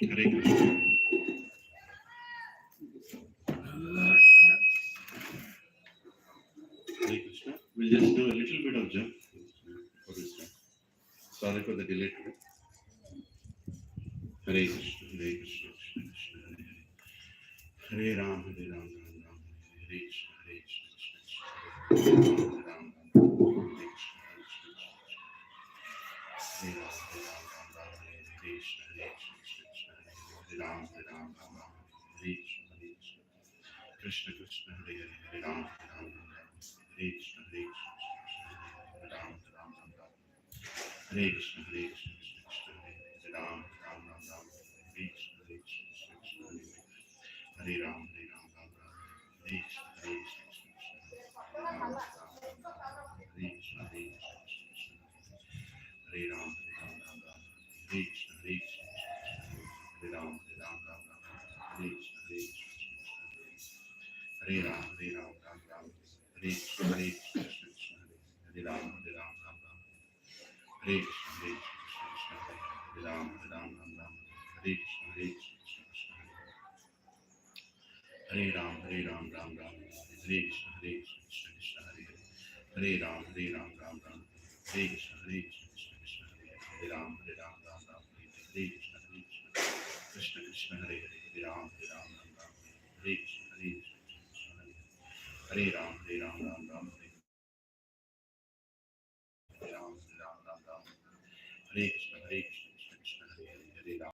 Hare Krishna. Hare Krishna. We'll just do a little bit of jump for this time. Sorry for the delay today. Hare Krishna, Hare Krishna, Krishna Krishna, Hare Hare. Hare Ram, Hare Ram, Ram Ram, Hare Krishna, Hare Krishna, Krishna Krishna, Hare Hare. Hare Ram, Ram Ram, Hare Krishna, Hare Krishna, Hare Ram, Hare Ram, Ram Ram, Hare Krishna, Hare Krishna, Krishna Krishna, Hare Hare. Hare Ram, Hare Ram, Ram Ram, Hare Krishna, Hare Krishna, Krishna Krishna, Hare Hare. Hare Ram, Hare Ram, Ram Ram, Hare Krishna, Hare Krishna, Hare Ram, Hare Ram, Ram Ram, Hare Krishna, Hare Krishna, Krishna Krishna, Hare Hare. Hare Ram, Ram Ram Ram, Hare Krishna, Hare Krishna, Krishna Krishna, Hare Hare. Hare Ram, Hare Ram, Ram Ram, Hare Krishna, Hare Krishna, Krishna Krishna, Hare Hare. Hare Ram, Ram Ram, Hare Krishna, Hare Krishna, Krishna Krishna, Hare Ram, Hare Ram, Ram Ram, Hare Krishna, Hare Krishna, Krishna Krishna, Hare Ram, Hare Ram, Ram Ram, Hare Krishna, Hare Krishna, Krishna Krishna, Hare Ram, Hare Ram, Ram Ram, Hare Krishna, Hare Krishna, Krishna Krishna, Hare Ram, Hare Ram, Ram Ram, Hare Krishna, Hare Krishna, Krishna Krishna, Hare Ram, Hare Ram, Ram Ram, Hare Krishna, Hare Krishna, Krishna Krishna, Hare Ram, Hare Ram, Ram Ram, Hare Krishna, Hare Krishna, Krishna Krishna, Hare Ram, Hare Ram, Ram Ram, Hare Krishna, Hare Krishna, Krishna Krishna, Hare Ram, Hare Ram, Ram Ram, Hare Krishna, Hare Krishna, Krishna Krishna, Hare Ram, Hare Ram, Ram Ram, Hare Krishna, Hare Krishna, Krishna Krishna, Hare Ram, Hare Ram, Ram Ram, Hare Ram, Hare Ram, Ram Ram, Hare Krishna, Hare Krishna, Krishna Krishna, Hare Ram,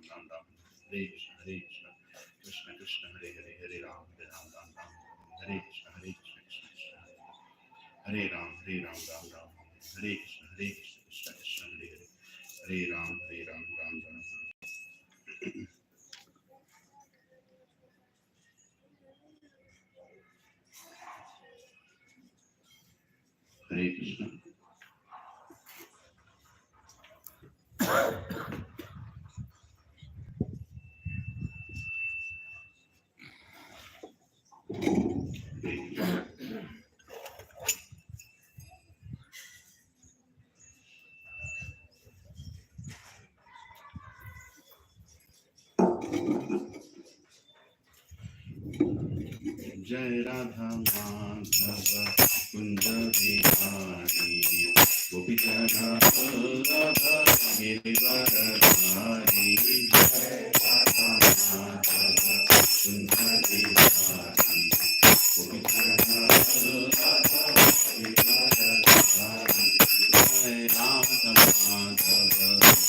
Ram Ram, Hare Krishna, Hare Krishna, Krishna Krishna, Hare Ram, Hare Ram, Ram Ram, Hare Krishna, Hare Krishna, Krishna Krishna, Hare Ram, Hare Ram, Ram Ram, Hare Krishna, Hare Krishna, Krishna Krishna, Hare Ram, Hare Ram, Ram Ram. Hare Krishna. Jai Radha Madhava Kunda Vihari Gopijana Radha Girivaradhari Jai Radha Madhava Kunda Vihari Gopijana Radha Girivaradhari Jai Radha Madhava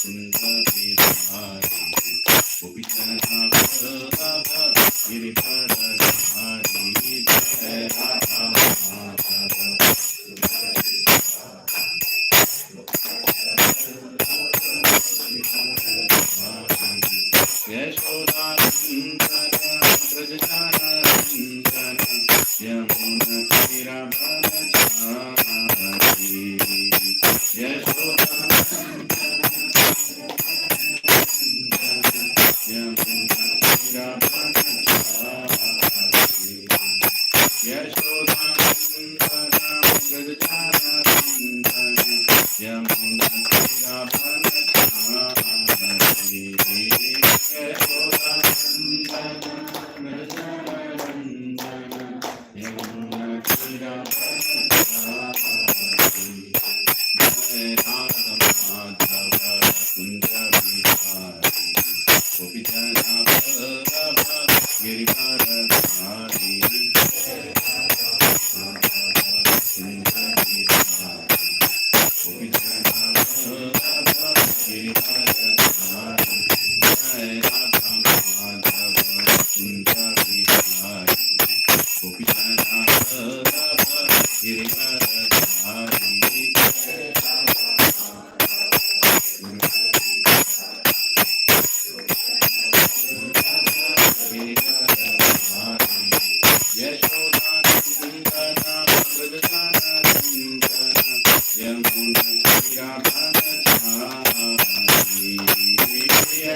Kunda Vihari Gopijana Radha Girivaradhari Jai Radha Madhava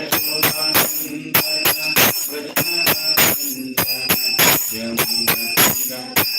Yashodanandana Prajanandana Yamunatiravanachari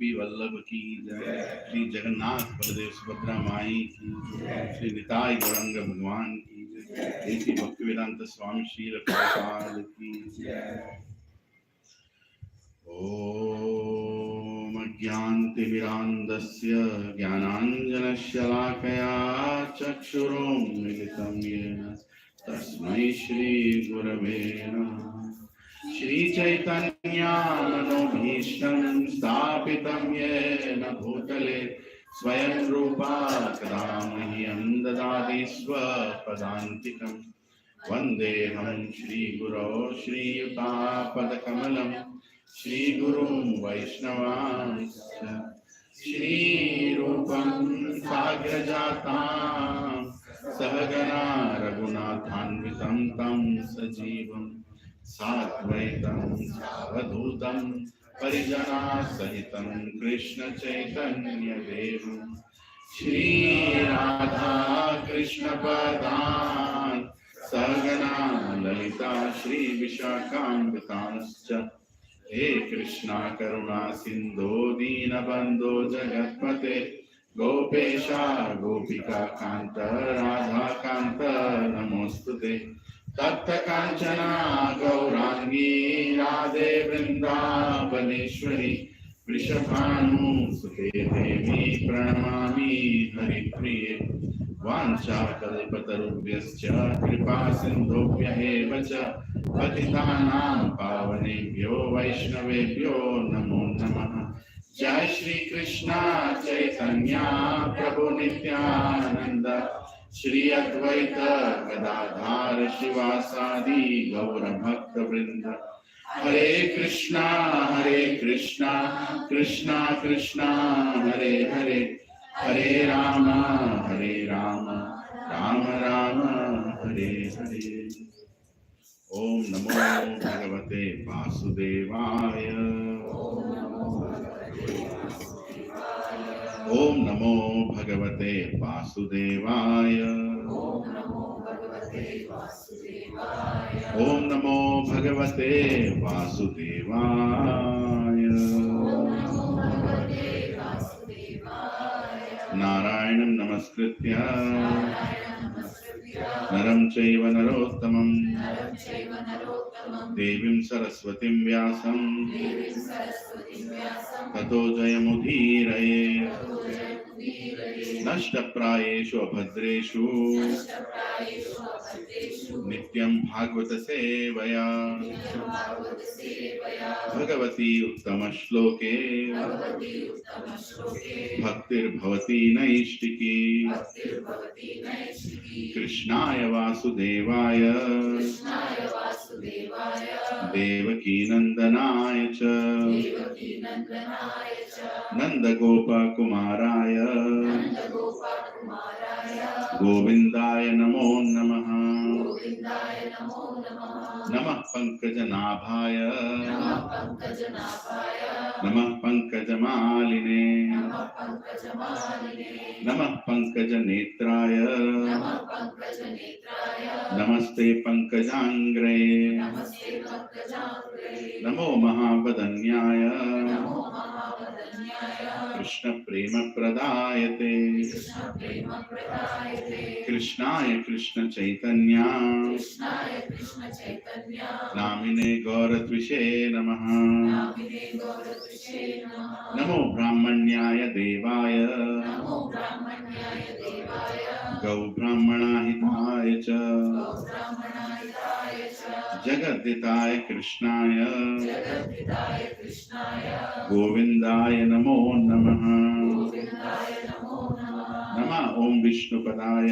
गोपी वल्लभ की जय, श्री जगन्नाथ बलदेव सुभद्रा माई की जय, श्री निताई गौरंग भगवान की जय, श्री भक्ति वेदांत स्वामी श्रील प्रभुपाद की जय। ओम अज्ञानतिमिरान्धस्य ज्ञानाञ्जनशलाकया चक्षुरुन्मीलितं येन तस्मै श्रीगुरवे नमः। श्रीचैतन्यमनोभीष्टं स्थापितं येन भूतले स्वयं रूपा कदा मह्यं ददाति स्वपदान्तिकं। वन्देऽहं श्रीगुरो श्रीयुतापदकमलं श्रीगुरुं वैष्णवांश्च श्रीरूपं साग्रजातां सहगना रघुनाथान्वितं तं सजीवं साद्वैतं सावधूतं परिजनासहितं कृष्ण चैतन्यदेवं श्रीराधा कृष्णपदान् सहगना ललिता श्रीविशाखान्वितांश्च। हे कृष्णा करुणा सिंधो दीनबंधो जगत्पते गोपेशा गोपिका कांत राधा कांत नमोस्तुते। तप्त कांचना गौरांगी राधे वृंदावनेश्वरी वृषभानुसुते देवी प्रणमामि हरिप्रिये। वाञ्छाकल्पतरुभ्यश्च कृपा सिन्धुभ्यः च पतितानां पावनेभ्यो वैष्णवेभ्यो नमो नमः। जय श्री कृष्णा चैतन्य प्रभु नित्यानंद श्री अद्वैत गदाधार शिवासादि गौर भक्त वृंद। हरे कृष्णा कृष्णा कृष्णा हरे हरे, हरे राम राम राम हरे हरे। ओम नमो भगवते वासुदेवाय। ओम नमो भगवते वासुदेवाय। ओम नमो भगवते वासुदेवाय। नारायणं नमस्कृत्य नरं चैव नरोत्तमं देवीं सरस्वतीं व्यासं ततो जयमुदीरये। नष्टप्रायेषु अभद्रेषु नित्यं भागवत सेवया भगवती उत्तमश्लोके भक्तिर्भवती नैष्टिकी। कृष्णाय वासुदेवाय देवकी नंदनाय च नंदगोपकुमाराय गोविंदाय नमो नमः। नमः पंकजनाभाय नमः पंकजमालिने नमः पंकजनेत्राय नमस्ते पंकजांग्रे। नमो महावदन्याय कृष्ण प्रेम प्रदायते। कृष्णाय कृष्ण चैतन्य नामिने गौरत्विषे नमः। नमो ब्राह्मण्याय देवाय गौ ब्राह्मणाहिताय च जगद्दिताय कृष्णाय गोविंदाय नमो नमः। नमः ओम विष्णुपदाय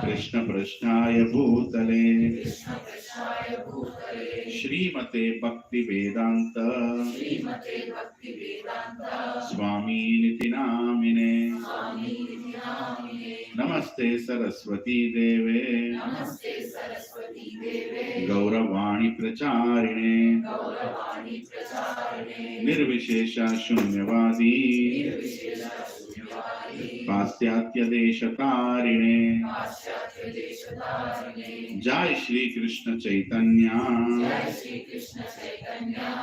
कृष्ण पृष्ठाय भूतले श्रीमते भक्ति वेदांत स्वामी निति नामिने। नमस्ते सरस्वती देवे गौरवाणी प्रचारिणे निर्विशेष शून्यवादी पाश्चात्य देशतारिणे जय श्री कृष्ण चैतन्य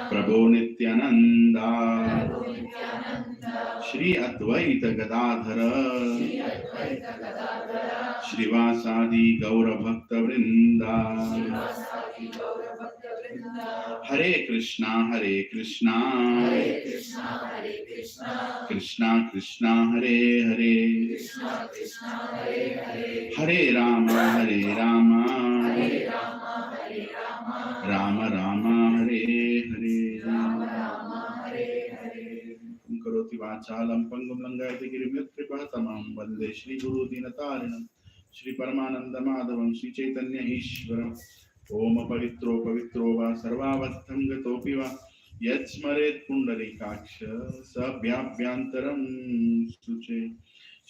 प्रभो नित्यानंदा श्री अद्वैत गदाधर श्रीवासादि गौर भक्त वृंदा हरे कृष्णा कृष्णा कृष्णा हरे हरे हरे राम राम राम हरे हरे करोति वाचालं पंगुं लंघयति गिरिं यत्कृपातमं वन्दे श्रीगुरु दीनतारिणं श्री परमानंद माधवं श्री चैतन्य ईश्वरम् ओम पवित्रो पवित्रो वा सर्वावस्थं गतोऽपि वा यत्स्मरेत् Pundarikaksha सभ्याभ्यन्तरं शुचे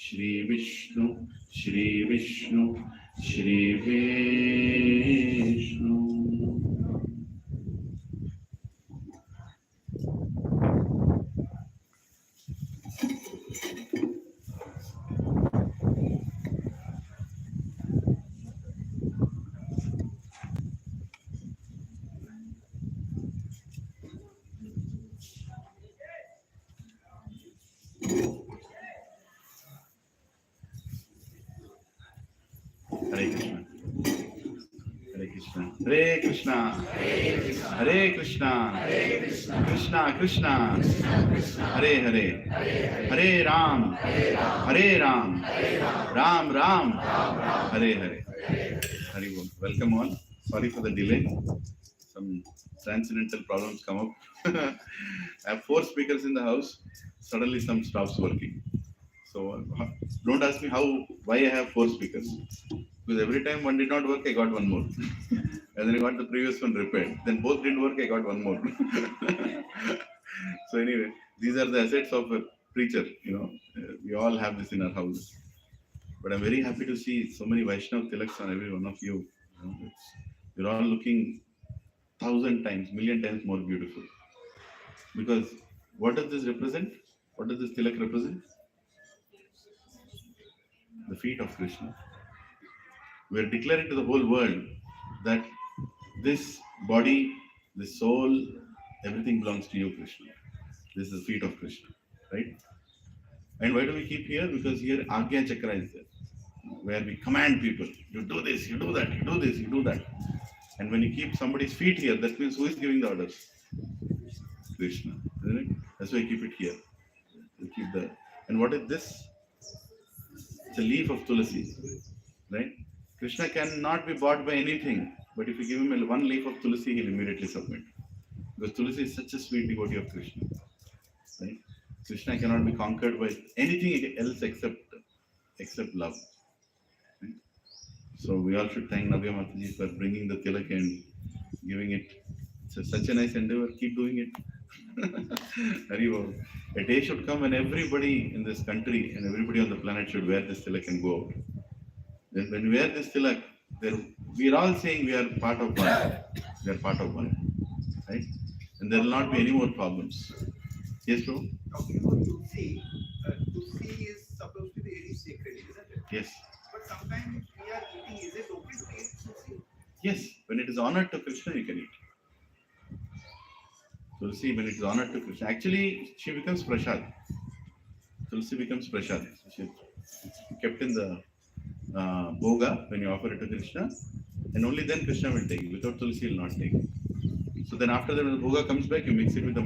Shri Vishnu Shri Vishnu Hare Krishna, Hare Krishna, Krishna Krishna, Hare Hare, Hare Ram, Ram Ram, Hare Hare. Hari Bol. Welcome all. Sorry for the delay. Some transcendental problems come up. I have 4 speakers in the house. Suddenly some stops working. So don't ask me why I have 4 speakers. Because every time one did not work, I got one more. And then I got the previous one repaired. Then both didn't work, I got one more. So anyway, these are the assets of a preacher. We all have this in our house. But I'm very happy to see so many Vaishnav tilaks on every one of you. You're all looking 1,000 times, million times more beautiful. Because what does this represent? What does this tilak represent? The feet of Krishna. We are declaring to the whole world that this body, this soul, everything belongs to you, Krishna. This is the feet of Krishna, right? And why do we keep here? Because here Agya Chakra is there, where we command people, you do this, you do that, you do this, you do that. And when you keep somebody's feet here, that means who is giving the orders? Krishna, isn't it? That's why we keep it here. We keep the. And what is this? It's a leaf of tulsi, right? Krishna cannot be bought by anything, but if you give him one leaf of tulsi, he'll immediately submit. Because tulsi is such a sweet devotee of Krishna, right? Krishna cannot be conquered by anything else except love. Right? So we all should thank Navya Mataji for bringing the tilak and giving it. It's such a nice endeavor. Keep doing it. Haribol. A day should come when everybody in this country and everybody on the planet should wear this tilak and go out. Then when we wear this tilak, we are all saying we are part of one. We are part of one, right? And there will not be any more problems. Yes, bro? Talking about Tulsi, Tulsi is supposed to be very sacred, isn't it? Yes. But sometimes we are eating, is it okay to eat Tulsi? Yes, when it is honored to Krishna, you can eat. Tulsi, when it is honored to Krishna, actually she becomes prasad. Tulsi becomes prasad. She kept in the bhoga when you offer it to Krishna, and only then Krishna will take it. Without Tulsi, he will not take it. So then after that, when the bhoga comes back, you mix it with the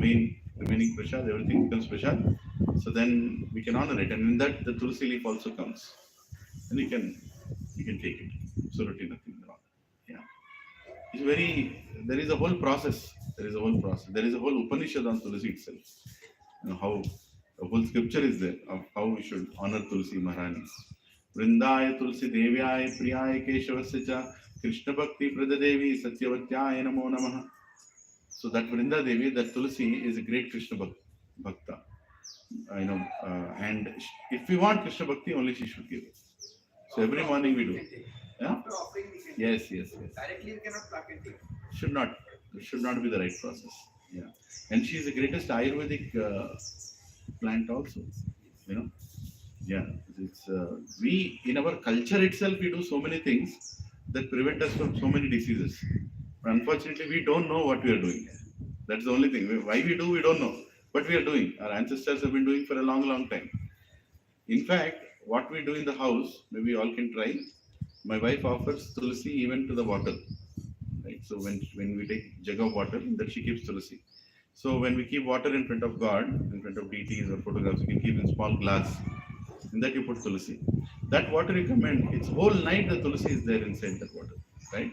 remaining prasad, everything becomes prasad. So then we can honor it, and in that the Tulsi leaf also comes, and you can take it. Absolutely nothing wrong. Yeah, it's there is a whole process. There is a whole Upanishad on Tulsi itself. How the whole scripture is there of how we should honor Tulsi Maharani. Vrindaya Tulsi Devyaya Priyaya Keshavasya Cha Krishna Bhakti Pradadevi Satyavatya Namo Namaha. So that Vrinda Devi, that Tulsi is a great Krishna Bhakta. And if we want Krishna Bhakti, only she should give it. So every morning we do. Yeah? After offering, we can Yes. directly we cannot pluck and take. It should not be the right process. Yeah. And she is the greatest Ayurvedic plant also. Yeah, it's we in our culture itself we do so many things that prevent us from so many diseases. But unfortunately, we don't know what we are doing. That's the only thing. Why we do, we don't know. But we are doing. Our ancestors have been doing for a long, long time. In fact, what we do in the house, maybe all can try. My wife offers tulsi even to the water. Right. So when we take jug of water, that she keeps tulsi. So when we keep water in front of God, in front of deities or photographs, you can keep in small glass. In that you put tulsi. That water you recommend, it's whole night the tulsi is there inside that water, right?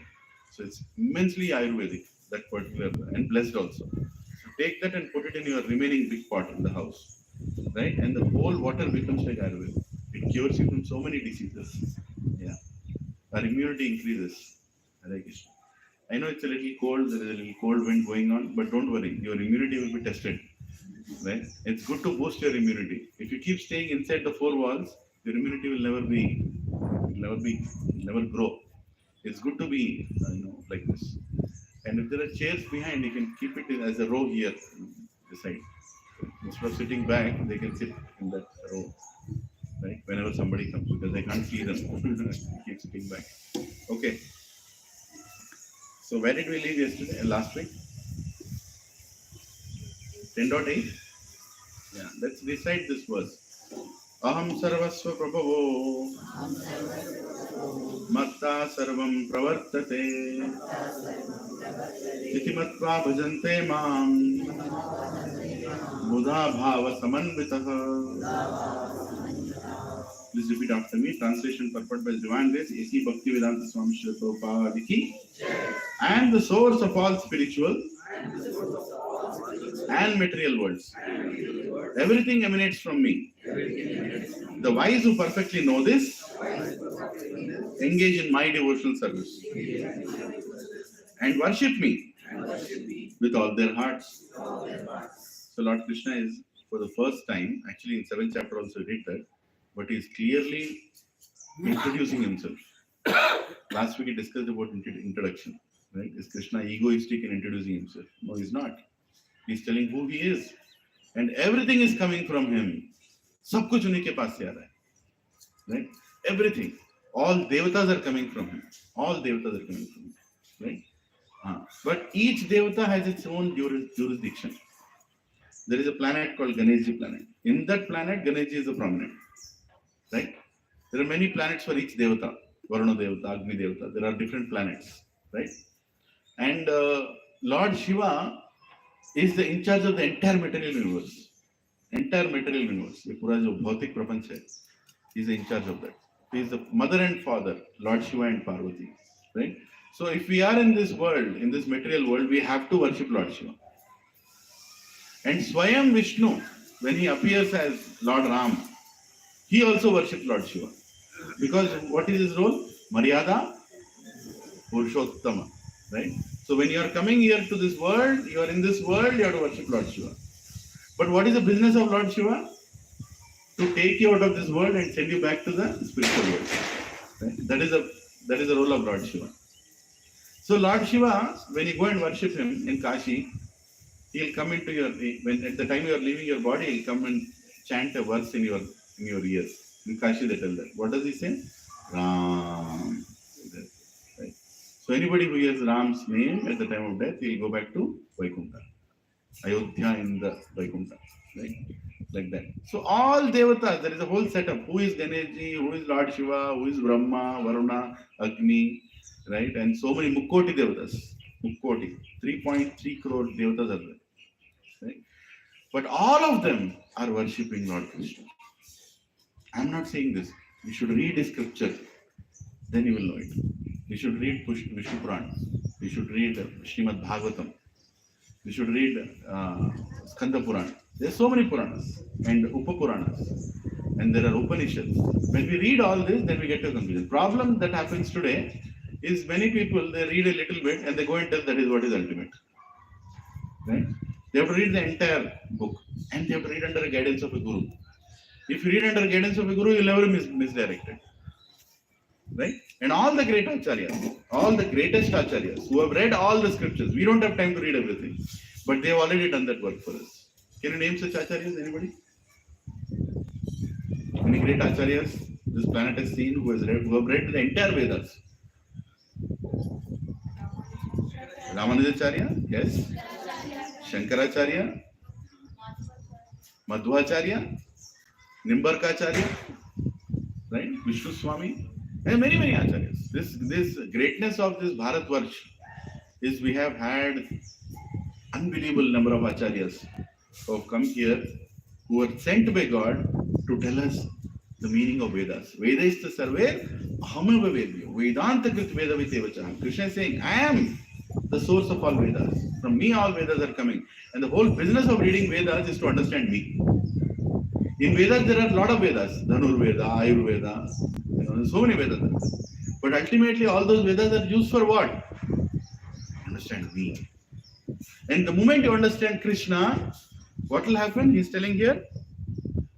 So it's immensely Ayurvedic, that particular, and blessed also. So take that and put it in your remaining big pot in the house, right? And the whole water becomes like Ayurveda. It cures you from so many diseases. Yeah. Our immunity increases. Hare Krishna. I know it's a little cold, there is a little cold wind going on, but don't worry, your immunity will be tested. Right? It's good to boost your immunity. If you keep staying inside the four walls, your immunity will never grow. It's good to be, like this. And if there are chairs behind, you can keep it as a row here, beside. Instead of sitting back, they can sit in that row, right? Whenever somebody comes, because they can't see them. Keep sitting back. Okay. So where did we leave yesterday? Last week? 10.8. Yeah. Let's recite this verse. Aham sarvasva prabhavo matta sarvam pravartate iti matva bhajante mam buddha bhava samanvitah. Please repeat after me. Translation purport by Divine Grace, A.C. Bhaktivedanta Swami Srila Prabhupada ki. And the source of all spiritual and material worlds. Everything emanates from me. The wise who perfectly know this engage in my devotional service and worship me with all their hearts. So Lord Krishna is, for the first time, actually in 7th chapter also read that, but he is clearly introducing himself. Last week he discussed about introduction. Right? Is Krishna egoistic in introducing himself? No, he's not. He's telling who he is. And everything is coming from him. सब कुछ उन्हीं के पास से आ रहा है. Right? Everything. All devatas are coming from him. All devatas are coming from him. Right? But each devata has its own jurisdiction. There is a planet called Ganeshji planet. In that planet, Ganeshji is a prominent. Right? There are many planets for each devata. Varuna devata, Agni devata. There are different planets. Right? And Lord Shiva is the in charge of the entire material universe. Entire material universe. The pura jo bhautik prapanch hai, he is in charge of that. He is the mother and father, Lord Shiva and Parvati. Right? So if we are in this world, in this material world, we have to worship Lord Shiva. And Swayam Vishnu, when he appears as Lord Ram, he also worships Lord Shiva. Because what is his role? Maryada Purushottama. Right? So when you are coming here to this world, you are in this world, you have to worship Lord Shiva. But what is the business of Lord Shiva? To take you out of this world and send you back to the spiritual world. Right? That is the role of Lord Shiva. So Lord Shiva, when you go and worship him in Kashi, he'll come into your, when at the time you are leaving your body, he'll come and chant a verse in your ears. In Kashi they tell that. What does he say? Ram. Right? So anybody who hears Ram's name at the time of death, he'll go back to Vaikuntha. Ayodhya in the Vaikuntha. Right? Like that. So all devatas, there is a whole setup. Who is Ganeshji, who is Lord Shiva, who is Brahma, Varuna, Agni, right? And so many Mukkoti devatas. Mukkoti. 3.3 crore devatas are there. Right? But all of them are worshipping Lord Krishna. I am not saying this. You should read the scripture. Then you will know it. You should read Vishnu Purana. You should read Srimad Bhagavatam. You should read Skanda Purana. There are so many Puranas and Upa Puranas. And there are Upanishads. When we read all this, then we get to a conclusion. Problem that happens today is many people, they read a little bit and they go and tell that is what is ultimate. Right? They have to read the entire book. And they have to read under the guidance of a guru. If you read under the guidance of a guru, you'll never misdirected. Right? And all the great acharyas, all the greatest acharyas who have read all the scriptures, we don't have time to read everything, but they have already done that work for us. Can you name such acharyas? Anybody? Any great acharyas this planet has seen who have read the entire Vedas? Ramanujacharya, yes. Shankaracharya, Madhvacharya, Nimbarkacharya, right? Vishnu Swami, and many, many acharyas. This greatness of this Bharatvarsh is we have had unbelievable number of acharyas who have come here, who were sent by God to tell us the meaning of Vedas. Veda is the survey, Ahamava Vedyo, Vedanta Krit Veda Vitevacha. Krishna is saying, I am the source of all Vedas. From me all Vedas are coming. And the whole business of reading Vedas is to understand me. In Vedas there are a lot of Vedas, Dhanur Veda, Ayurveda, there's so many Vedas. But ultimately all those Vedas are used for what? Understand me. And the moment you understand Krishna, what will happen? He is telling here,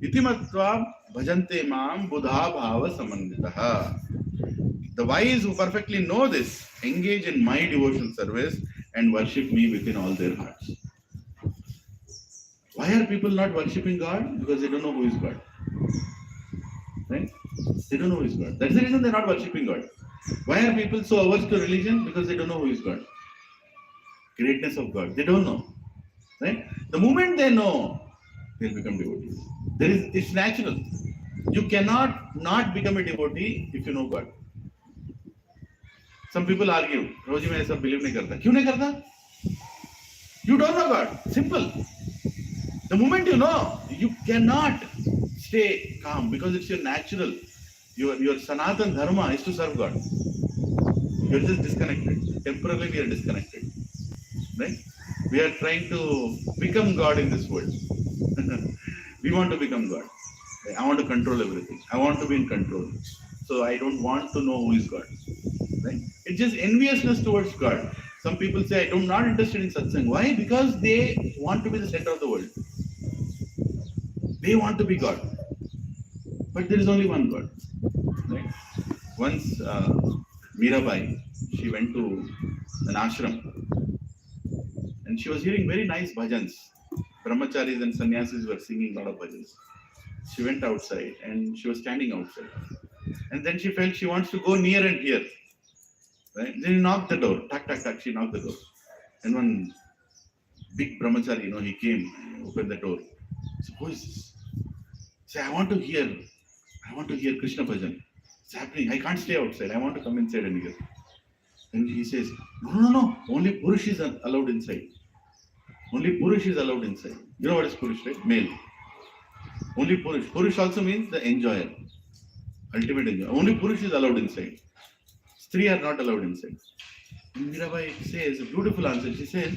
Itimatva bhajante mam buddha bhava samanditaha. The wise who perfectly know this engage in my devotional service and worship me within all their hearts. Why are people not worshipping God? Because they don't know who is God. Right? They don't know who is God. That's the reason they're not worshipping God. Why are people so averse to religion? Because they don't know who is God. Greatness of God. They don't know. Right? The moment they know, they'll become devotees. It's natural. You cannot not become a devotee if you know God. Some people argue, Roji, मैं ऐसा believe नहीं करता. क्यों नहीं करता? You don't know God. Simple. The moment you know, you cannot stay calm because it's your natural. Your Sanatan Dharma is to serve God. You're just disconnected. Temporarily we are disconnected. Right? We are trying to become God in this world. We want to become God. I want to control everything. I want to be in control. So I don't want to know who is God. Right? It's just enviousness towards God. Some people say, I'm not interested in satsang. Why? Because they want to be the center of the world. They want to be God. But there is only one God. Right? Once Mirabai, she went to an ashram and she was hearing very nice bhajans. Brahmacharis and sannyasis were singing a lot of bhajans. She went outside and she was standing outside. And then she felt she wants to go near and hear. Right? Then she knocked the door. Tak, tak, tak, she knocked the door. And one big brahmachari, he came and opened the door. So, who is this? Say, I want to hear Krishna bhajan. It's happening. I can't stay outside. I want to come inside and hear. And he says, no. Only Purush is allowed inside. Only Purush is allowed inside. You know what is Purush, right? Male. Only Purush. Purush also means the enjoyer. Ultimate enjoyer. Only Purush is allowed inside. Three are not allowed inside. And Mirabai says, a beautiful answer. She says,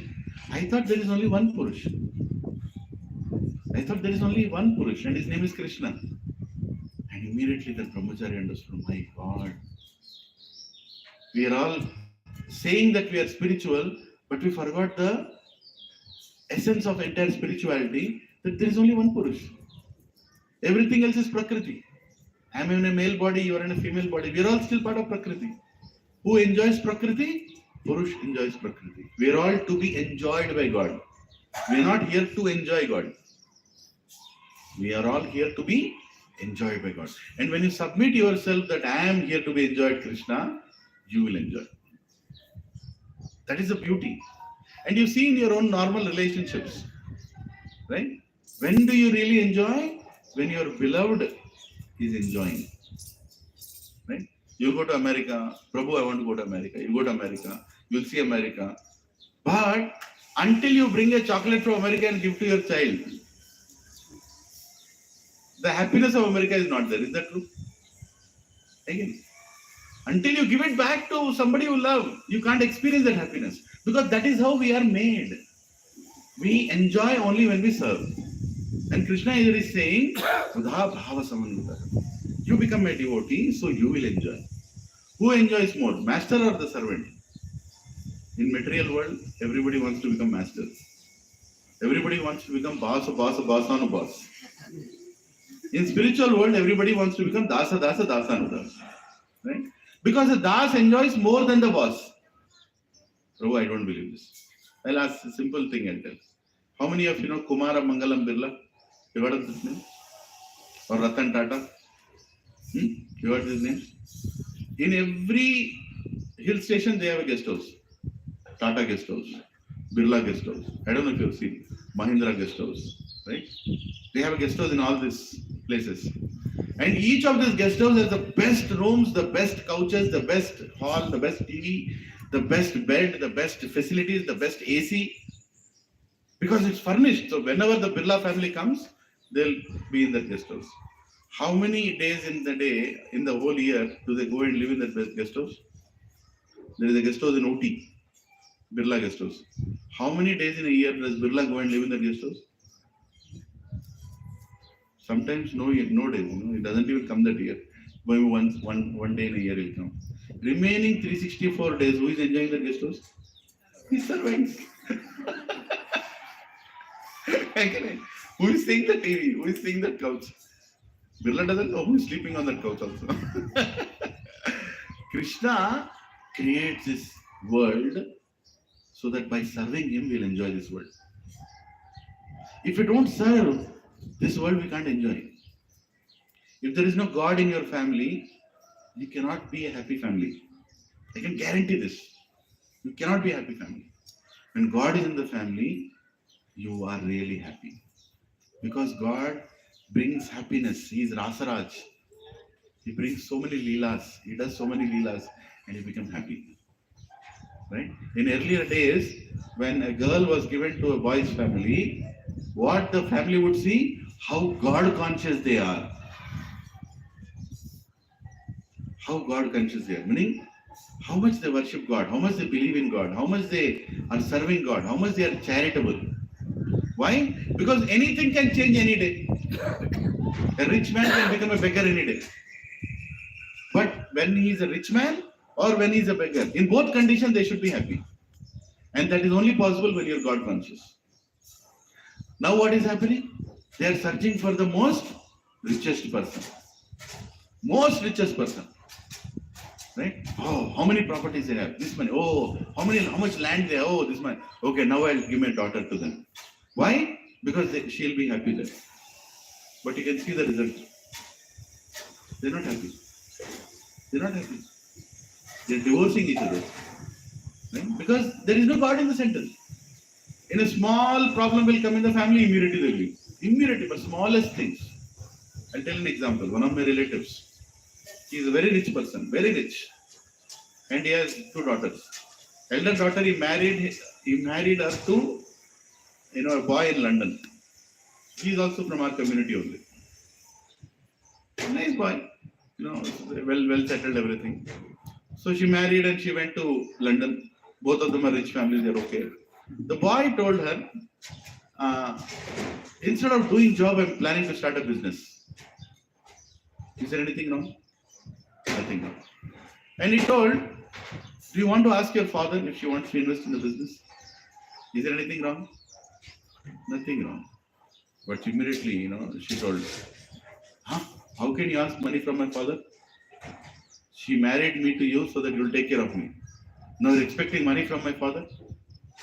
I thought there is only one Purush. And his name is Krishna. And immediately the brahmachari understood, my God. We are all saying that we are spiritual, but we forgot the essence of entire spirituality, that there is only one Purush. Everything else is Prakriti. I am in a male body, you are in a female body. We are all still part of Prakriti. Who enjoys Prakriti? Purush enjoys Prakriti. We are all to be enjoyed by God. We are not here to enjoy God. We are all here to be enjoyed by God. And when you submit yourself that I am here to be enjoyed, Krishna, you will enjoy. That is the beauty. And you see in your own normal relationships, right? When do you really enjoy? When your beloved is enjoying. Right? You go to America, Prabhu, I want to go to America. You go to America, you'll see America. But until you bring a chocolate from America and give to your child, the happiness of America is not there. Is that true? Again, until you give it back to somebody you love, you can't experience that happiness. Because that is how we are made. We enjoy only when we serve. And Krishna here is saying, you become a devotee, so you will enjoy. Who enjoys more, master or the servant? In material world, everybody wants to become master. Everybody wants to become boss on a boss. In spiritual world, everybody wants to become dasa on a dasa. Right? Because the das enjoys more than the boss. Prabhu, I don't believe this. I'll ask a simple thing and tell. How many of you know Kumara Mangalam Birla? You heard of this name? Or Ratan Tata? You heard these names? In every hill station, they have a guest house. Tata guest house, Birla guest house. I don't know if you've seen Mahindra guest house, right? They have a guest house in all these places. And each of these guest houses has the best rooms, the best couches, the best hall, the best TV, the best bed, the best facilities, the best AC. Because it's furnished. So whenever the Birla family comes, they'll be in that guest house. How many days in the day, in the whole year, do they go and live in that guest house? There is a guest house in Ooty, Birla guest house. How many days in a year does Birla go and live in that guest house? Sometimes no days, it doesn't even come that year. Maybe one day in a year it will come. Remaining 364 days, who is enjoying the guest house? His servants. Who is seeing the TV? Who is seeing that couch? Birla doesn't know who is sleeping on that couch also. Krishna creates this world so that by serving him, we'll enjoy this world. If you don't serve, this world we can't enjoy. If there is no God in your family, you cannot be a happy family. I can guarantee this. You cannot be a happy family. When God is in the family, you are really happy. Because God brings happiness. He is Rasaraj. He brings so many leelas. He does so many leelas and you become happy. Right? In earlier days, when a girl was given to a boy's family, what the family would see? How God conscious they are. How God conscious they are. Meaning, how much they worship God, how much they believe in God, how much they are serving God, how much they are charitable. Why? Because anything can change any day. A rich man can become a beggar any day. But when he is a rich man or when he is a beggar, in both conditions they should be happy. And that is only possible when you are God conscious. Now what is happening? They are searching for the most richest person. Most richest person. Right? Oh, how many properties they have? This money. Oh, how much land they have? Oh, this money. Okay, now I'll give my daughter to them. Why? Because she'll be happy there. But you can see the result. They're not happy. They're not happy. They're divorcing each other. Right? Because there is no God in the center. In a small problem will come in the family, immediately they will leave. Immediately, but smallest things. I'll tell an example. One of my relatives. He is a very rich person, very rich. And he has 2 daughters. Elder daughter, he married her to a boy in London. He is also from our community only. Nice boy, well settled everything. So she married and she went to London. Both of them are rich families, they're okay. The boy told her, instead of doing job, I'm planning to start a business. Is there anything wrong? Nothing wrong. And he told, do you want to ask your father if she wants to invest in the business? Is there anything wrong? Nothing wrong. But immediately, she told, how can you ask money from my father? She married me to you so that you'll take care of me. Now you're expecting money from my father?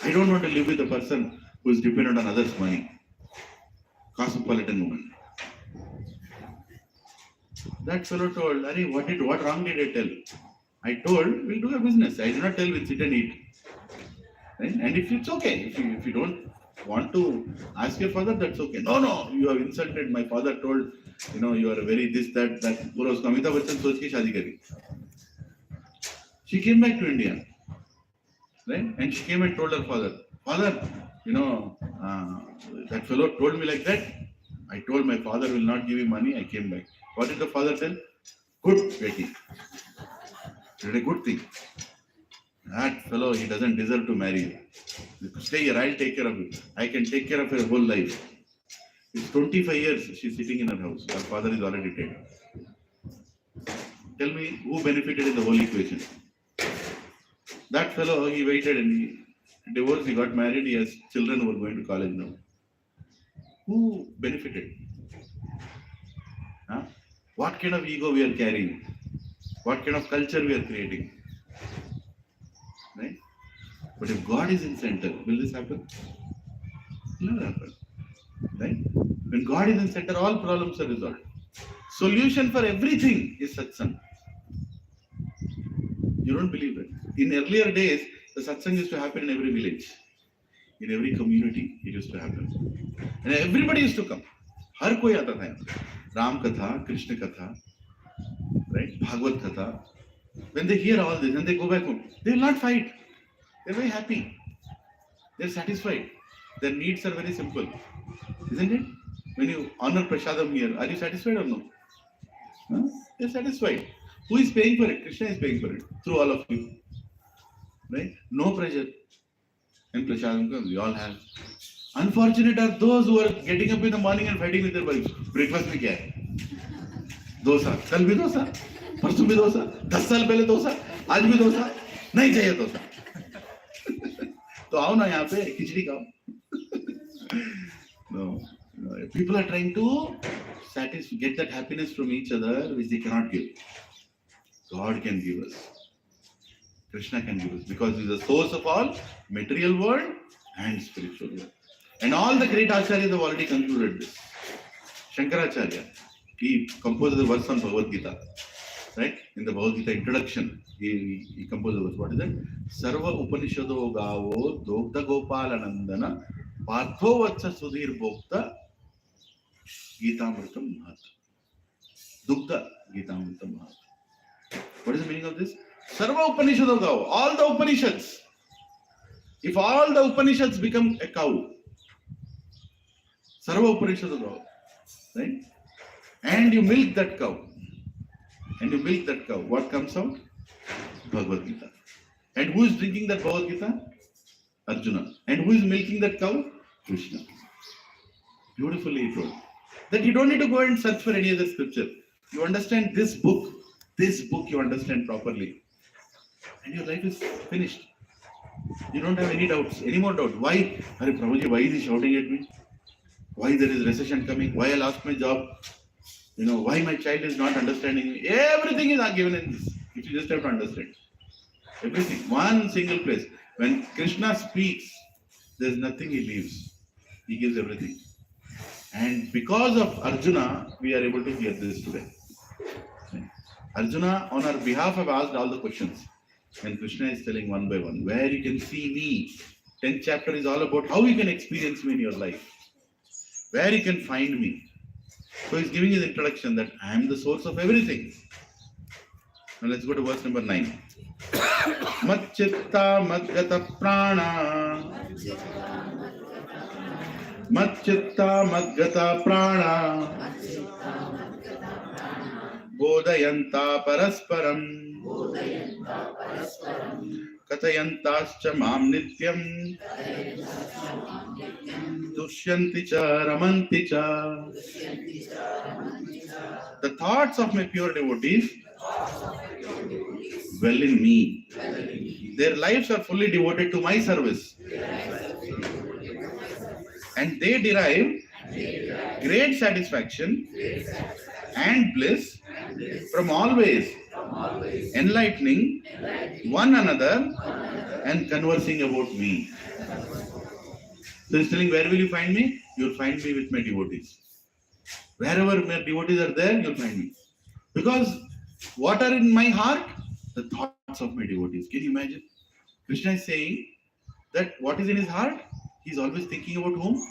I don't want to live with a person who is dependent on others' money. Cosmopolitan woman. That fellow told, what wrong did I tell? I told, we'll do a business. I did not tell we'll sit and eat. Right? And if it's okay, if you don't want to ask your father, that's okay. No, you have insulted. My father told, you are a very this, that. Pura uska Amitabh Bachchan soch ke shaadi kari. She came back to India. Right? And she came and told her father, that fellow told me like that. I told my father will not give you money. I came back. What did the father tell? Good, Betty. Did a good thing. That fellow, he doesn't deserve to marry you. Stay here, I'll take care of you. I can take care of her whole life. It's 25 years she's sitting in her house. Her father is already dead. Tell me, who benefited in the whole equation? That fellow, he waited and he divorced, he got married, he has children who are going to college now. Who benefited? What kind of ego we are carrying? What kind of culture we are creating? Right? But if God is in center, will this happen? It will never happen. Right? When God is in center, all problems are resolved. Solution for everything is satsang. You don't believe it. In earlier days, the satsang used to happen in every village, in every community. It used to happen, and everybody used to come. हर कोई आता था यहाँ पे. Ram Katha, Krishna Katha, right? Bhagavad Katha. When they hear all this and they go back home, they will not fight. They're very happy. They're satisfied. Their needs are very simple, isn't it? When you honor Prasadam here, are you satisfied or no? Huh? They're satisfied. Who is paying for it? Krishna is paying for it through all of you, right? No pressure. And Prasadam comes, we all have. Unfortunate are those who are getting up in the morning and fighting with their wives. Breakfast में क्या है? डोसा. कल भी डोसा. परसों भी डोसा. 10 साल पहले डोसा. आज भी डोसा. नहीं चाहिए डोसा. तो आओ ना यहाँ पे खिचड़ी खाओ. No. People are trying to get that happiness from each other which they cannot give. God can give us. Krishna can give us because he is the source of all material world and spiritual world. And all the great acharyas have already concluded this. Shankaracharya, he composed the verse on Bhagavad Gita. Right? In the Bhagavad Gita introduction, he composed the verse. What is it? Sarva Upanishado Gavo Dogda Gopalanandana Partho Vatsa Sudhir Bhokta Gitamritam Mahat. Dugda Gitamritam Mahat. What is the meaning of this? Sarva Upanishado Gavo. All the Upanishads. If all the Upanishads become a cow, Sarva Upanishado Gavo. Right? And you milk that cow. What comes out? Bhagavad Gita. And who is drinking that Bhagavad Gita? Arjuna. And who is milking that cow? Krishna. Beautifully told. That you don't need to go and search for any other scripture. You understand this book you understand properly. And your life is finished. You don't have any doubts, any more doubt. Why? Hare Prabhuji, why is he shouting at me? Why there is recession coming? Why I lost my job? Why my child is not understanding me? Everything is given in this. If you just have to understand. Everything. One single place. When Krishna speaks, there's nothing he leaves. He gives everything. And because of Arjuna, we are able to hear this today. Arjuna, on our behalf, have asked all the questions. And Krishna is telling one by one, where you can see me. 10th chapter is all about how you can experience me in your life. Where you can find me. So he's giving his introduction that I am the source of everything. Now let's go to verse number 9. Mat chitta madgata prana. Mat chitta madgata prana. Bodhayanta parasparam. Katayantascha mam nityam. Dushyanti cha ramanti cha. The thoughts of my pure devotees dwell in me. Their lives are fully devoted to my service. And they derive great satisfaction and bliss from always enlightening one another and conversing about me. So he's telling, where will you find me? You'll find me with my devotees. Wherever my devotees are there, you'll find me. Because what are in my heart? The thoughts of my devotees. Can you imagine? Krishna is saying that what is in his heart? He's always thinking about whom?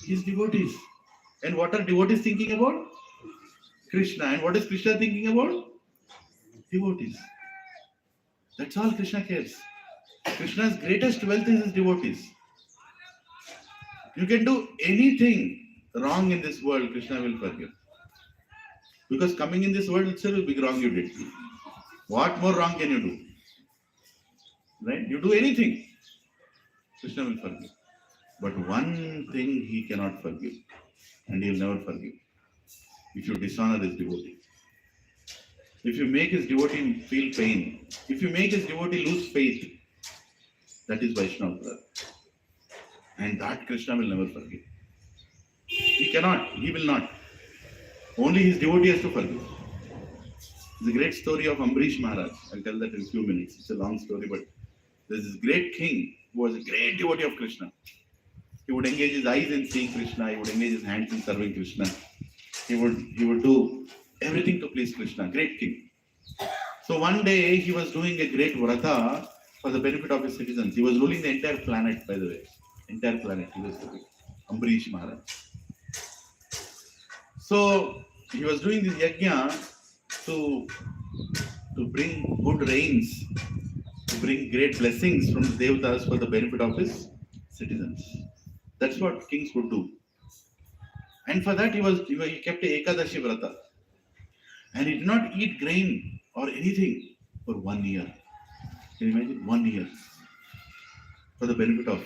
His devotees. And what are devotees thinking about? Krishna. And what is Krishna thinking about? Devotees. That's all Krishna cares. Krishna's greatest wealth is his devotees. You can do anything wrong in this world, Krishna will forgive. Because coming in this world itself is a big wrong you did. What more wrong can you do? Right? You do anything, Krishna will forgive. But one thing he cannot forgive, and he'll never forgive. If you dishonor his devotee. If you make his devotee feel pain, if you make his devotee lose faith, that is Vaishnava. And that Krishna will never forgive. He cannot, he will not. Only his devotee has to forgive. It's a great story of Ambrish Maharaj. I'll tell that in a few minutes. It's a long story, but there's this great king who was a great devotee of Krishna. He would engage his eyes in seeing Krishna. He would engage his hands in serving Krishna. He would do everything to please Krishna. Great king. So one day he was doing a great vrata for the benefit of his citizens. He was ruling the entire planet, by the way. Entire planet. He was ruling. Ambarish Maharaj. So he was doing this yajna to bring good rains, to bring great blessings from the devatas for the benefit of his citizens. That's what kings would do. And for that he kept a Ekadashi Vrata. And he did not eat grain or anything for 1 year. Can you imagine? 1 year. For the benefit of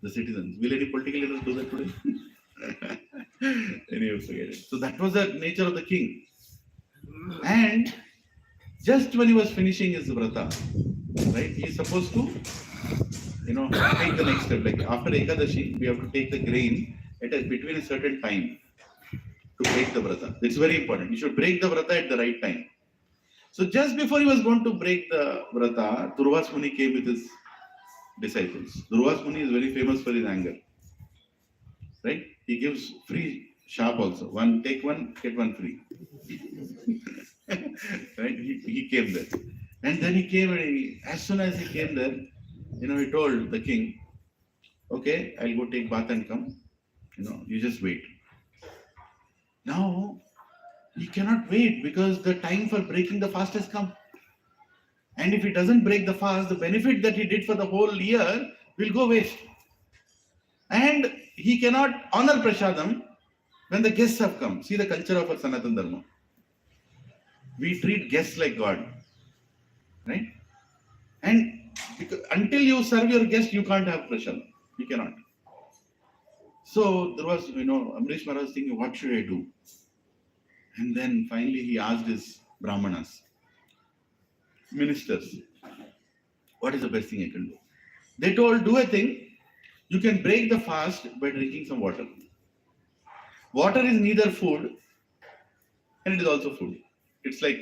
the citizens. Will any political leaders do that today? Anyway, forget it. So that was the nature of the king. And just when he was finishing his vrata, right, he is supposed to, take the next step. Like after Ekadashi, we have to take the grain between a certain time to break the vrata. It's very important. You should break the vrata at the right time. So just before he was going to break the vrata, Durvas Muni came with his disciples. Durvas Muni is very famous for his anger. Right? He gives free sharp also. One, take one, get one free. Right? He came there. And then he came and as soon as he came there, he told the king, okay, I'll go take bath and come. You just wait. Now, he cannot wait because the time for breaking the fast has come. And if he doesn't break the fast, the benefit that he did for the whole year will go waste. And he cannot honor Prasadam when the guests have come. See the culture of our Sanatana Dharma. We treat guests like God. Right? And until you serve your guest, you can't have Prasadam. You cannot. So there was, Ambarish Maharaj was thinking, what should I do? And then finally he asked his Brahmanas, ministers, what is the best thing I can do? They told, do a thing. You can break the fast by drinking some water. Water is neither food and it is also food. It's like,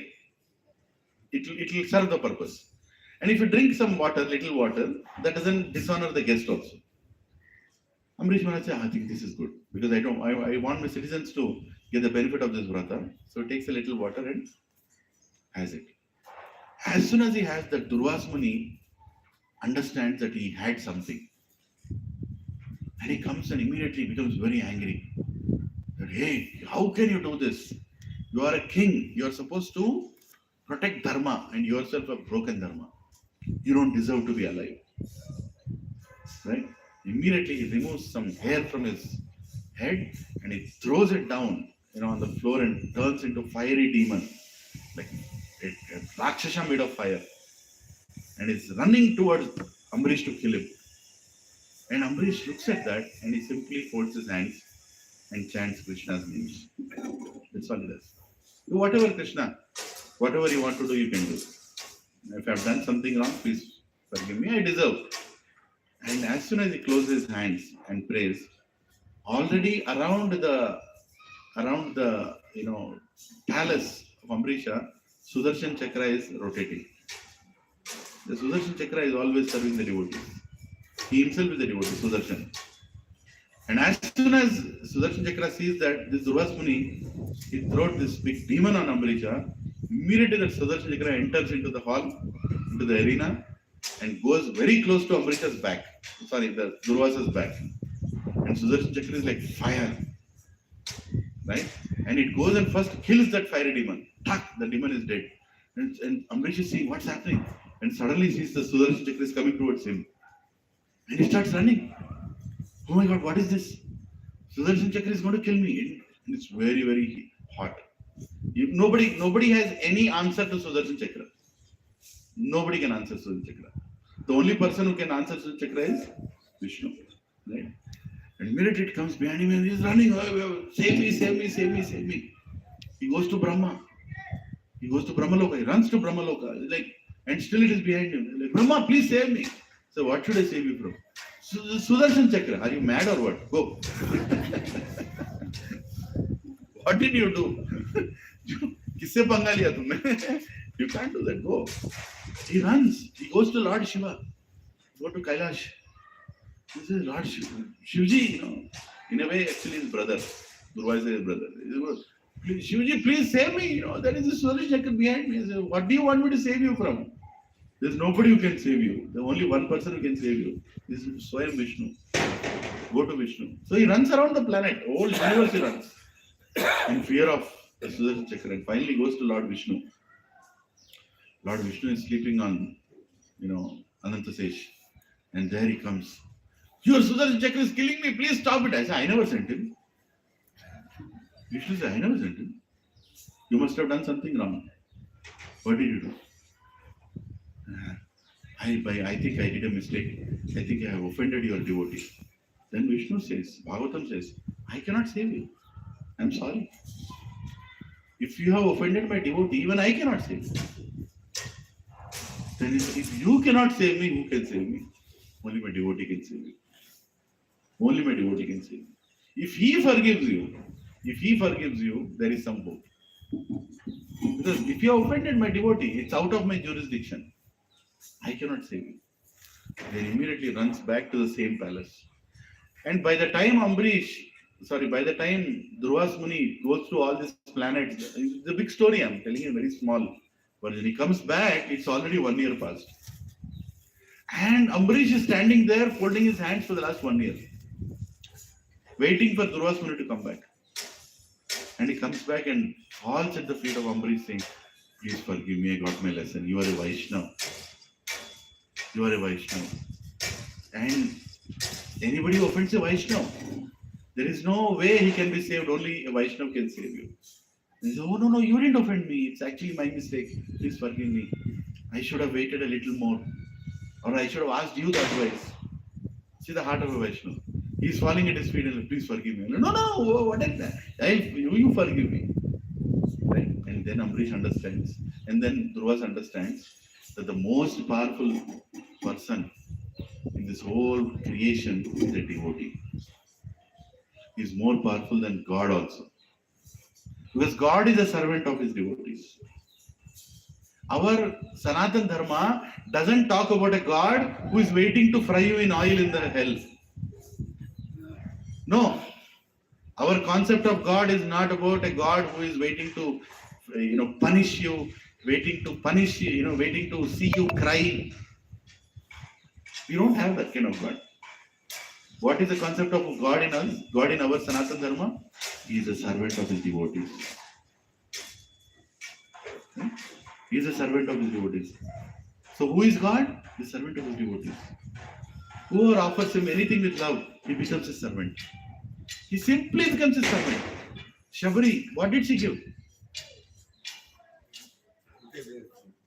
it will serve the purpose. And if you drink some water, little water, that doesn't dishonor the guest also. Ambarish Maharaj said, I think this is good because I want my citizens to get the benefit of this vrata. So he takes a little water and has it. As soon as he has that, Durvas Muni understands that he had something. And he comes and immediately becomes very angry. That, hey, how can you do this? You are a king. You are supposed to protect dharma and yourself have broken dharma. You don't deserve to be alive. Right? Immediately he removes some hair from his head and he throws it down, on the floor and turns into a fiery demon. Like a Rakshasa made of fire. And is running towards Ambarish to kill him. And Ambarish looks at that and he simply folds his hands and chants Krishna's names. That's all he does. Do whatever, Krishna. Whatever you want to do, you can do. If I've done something wrong, please forgive me. I deserve. And as soon as he closes his hands and prays, already around the palace of Ambarisha, Sudarshan Chakra is rotating. The Sudarshan Chakra is always serving the devotees. He himself is a devotee, Sudarshan. And as soon as Sudarshan Chakra sees that this Durvas Muni, he throws this big demon on Ambarisha, immediately that Sudarshan Chakra enters into the hall, into the arena, and goes very close to Ambarisha's back. The Durvasa's back. And Sudarshan Chakra is like fire. Right? And it goes and first kills that fiery demon. Tuck, the demon is dead. And Ambarish is seeing what's happening. And suddenly sees the Sudarshan Chakra is coming towards him. And he starts running. Oh my God, what is this? Sudarshan Chakra is going to kill me. And it's very, very hot. Nobody has any answer to Sudarshan Chakra. Nobody can answer Sudarshan Chakra. The only person who can answer Sudarshan Chakra is Vishnu. Right? And immediately it comes behind him and he's running. Save me, save me, save me, save me. He goes to Brahma. He goes to Brahmaloka. He runs to Brahmaloka. And still it is behind him. Like, Brahma, please save me. So what should I save you from? Sudarshan Chakra. Are you mad or what? Go. What did you do? Kisse panga liya tumne? You can't do that. Go. He runs. He goes to Lord Shiva. Go to Kailash. He says, Lord Shivji, in a way, actually his brother. Durva is his brother. He goes, "Please, Shivji, please save me. There is a Sudarshan Chakra behind me." I said, "What do you want me to save you from? There's nobody who can save you. The only one person who can save you is Swayam Vishnu. Go to Vishnu." So he runs around the planet. Whole universe he runs in fear of the Sudarshan Chakra, and finally goes to Lord Vishnu. Lord Vishnu is sleeping on, Anantasesh, and there he comes. "Your Sudarshan Chakra is killing me. Please stop it." I said, "I never sent him." Vishnu said, "I never sent him. You must have done something wrong. What did you do?" I think I did a mistake. I think I have offended your devotee." Then Vishnu says, Bhagavatam says, "I cannot save you. I'm sorry. If you have offended my devotee, even I cannot save you." Then he said, "If you cannot save me, who can save me? Only my devotee can save you. Only my devotee can save you. If he forgives you, there is some hope. Because if you have offended my devotee, it's out of my jurisdiction. I cannot save you." Then immediately runs back to the same palace. And by the time Durvas Muni goes through all these planets, it's a big story, I'm telling you, very small. But when he comes back, it's already 1 year past. And Ambarish is standing there folding his hands for the last 1 year, waiting for Durvas Muni to come back. And he comes back and falls at the feet of Ambarish saying, "Please forgive me, I got my lesson. You are a Vaishnava. You are a Vaishnava. And anybody who offends a Vaishnava, there is no way he can be saved. Only a Vaishnava can save you." And he says, "Oh, no, you didn't offend me. It's actually my mistake. Please forgive me. I should have waited a little more. Or I should have asked you the advice." See the heart of a Vaishnava. He's falling at his feet and says, "Please forgive me." "No, what is that? You forgive me." Right? And then Ambarish understands. And then Durvas understands that the most powerful person in this whole creation is a devotee. He is more powerful than God also. Because God is a servant of his devotees. Our Sanatan Dharma doesn't talk about a God who is waiting to fry you in oil in the hell. No. Our concept of God is not about a God who is waiting to, punish you, waiting to see you cry. We don't have that kind of God. What is the concept of God in us? God in our Sanatana Dharma? He is a servant of his devotees. He is a servant of his devotees. So who is God? The servant of his devotees. Whoever offers him anything with love, he becomes his servant. He simply becomes his servant. Shabari, what did she give?